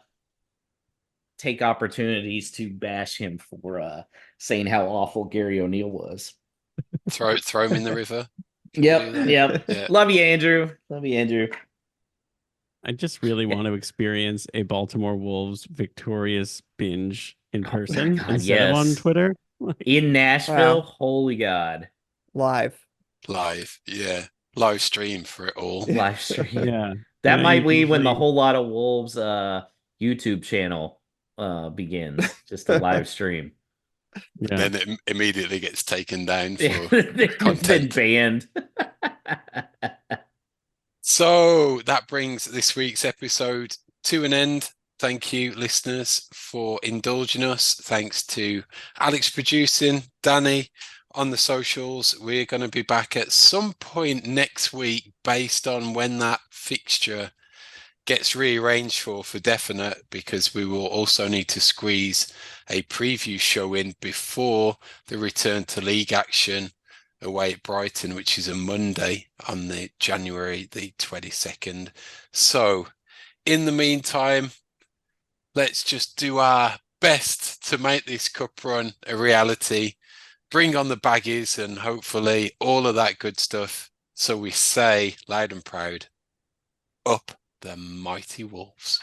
take opportunities to bash him for saying how awful Gary O'Neill was. Throw him in the river. Yep. Yeah. Love you, Andrew. Love you, Andrew. I just really want to experience a Baltimore Wolves victorious binge in person instead of on Twitter. In Nashville, Wow. Holy God. Live, yeah. Live stream for it all. Live stream. Yeah. That might be when the usually- whole lot of Wolves YouTube channel begins. Just a live stream. Yeah. Then it immediately gets taken down for They've been content. banned. So that brings this week's episode to an end. Thank you, listeners, for indulging us. Thanks to Alex producing, Danny on the socials. We're going to be back at some point next week based on when that fixture gets rearranged for definite, because we will also need to squeeze a preview show in before the return to league action away at Brighton, which is a Monday on the January the 22nd. So in the meantime, let's just do our best to make this cup run a reality, bring on the baggies and hopefully all of that good stuff. So we say loud and proud, up the mighty Wolves.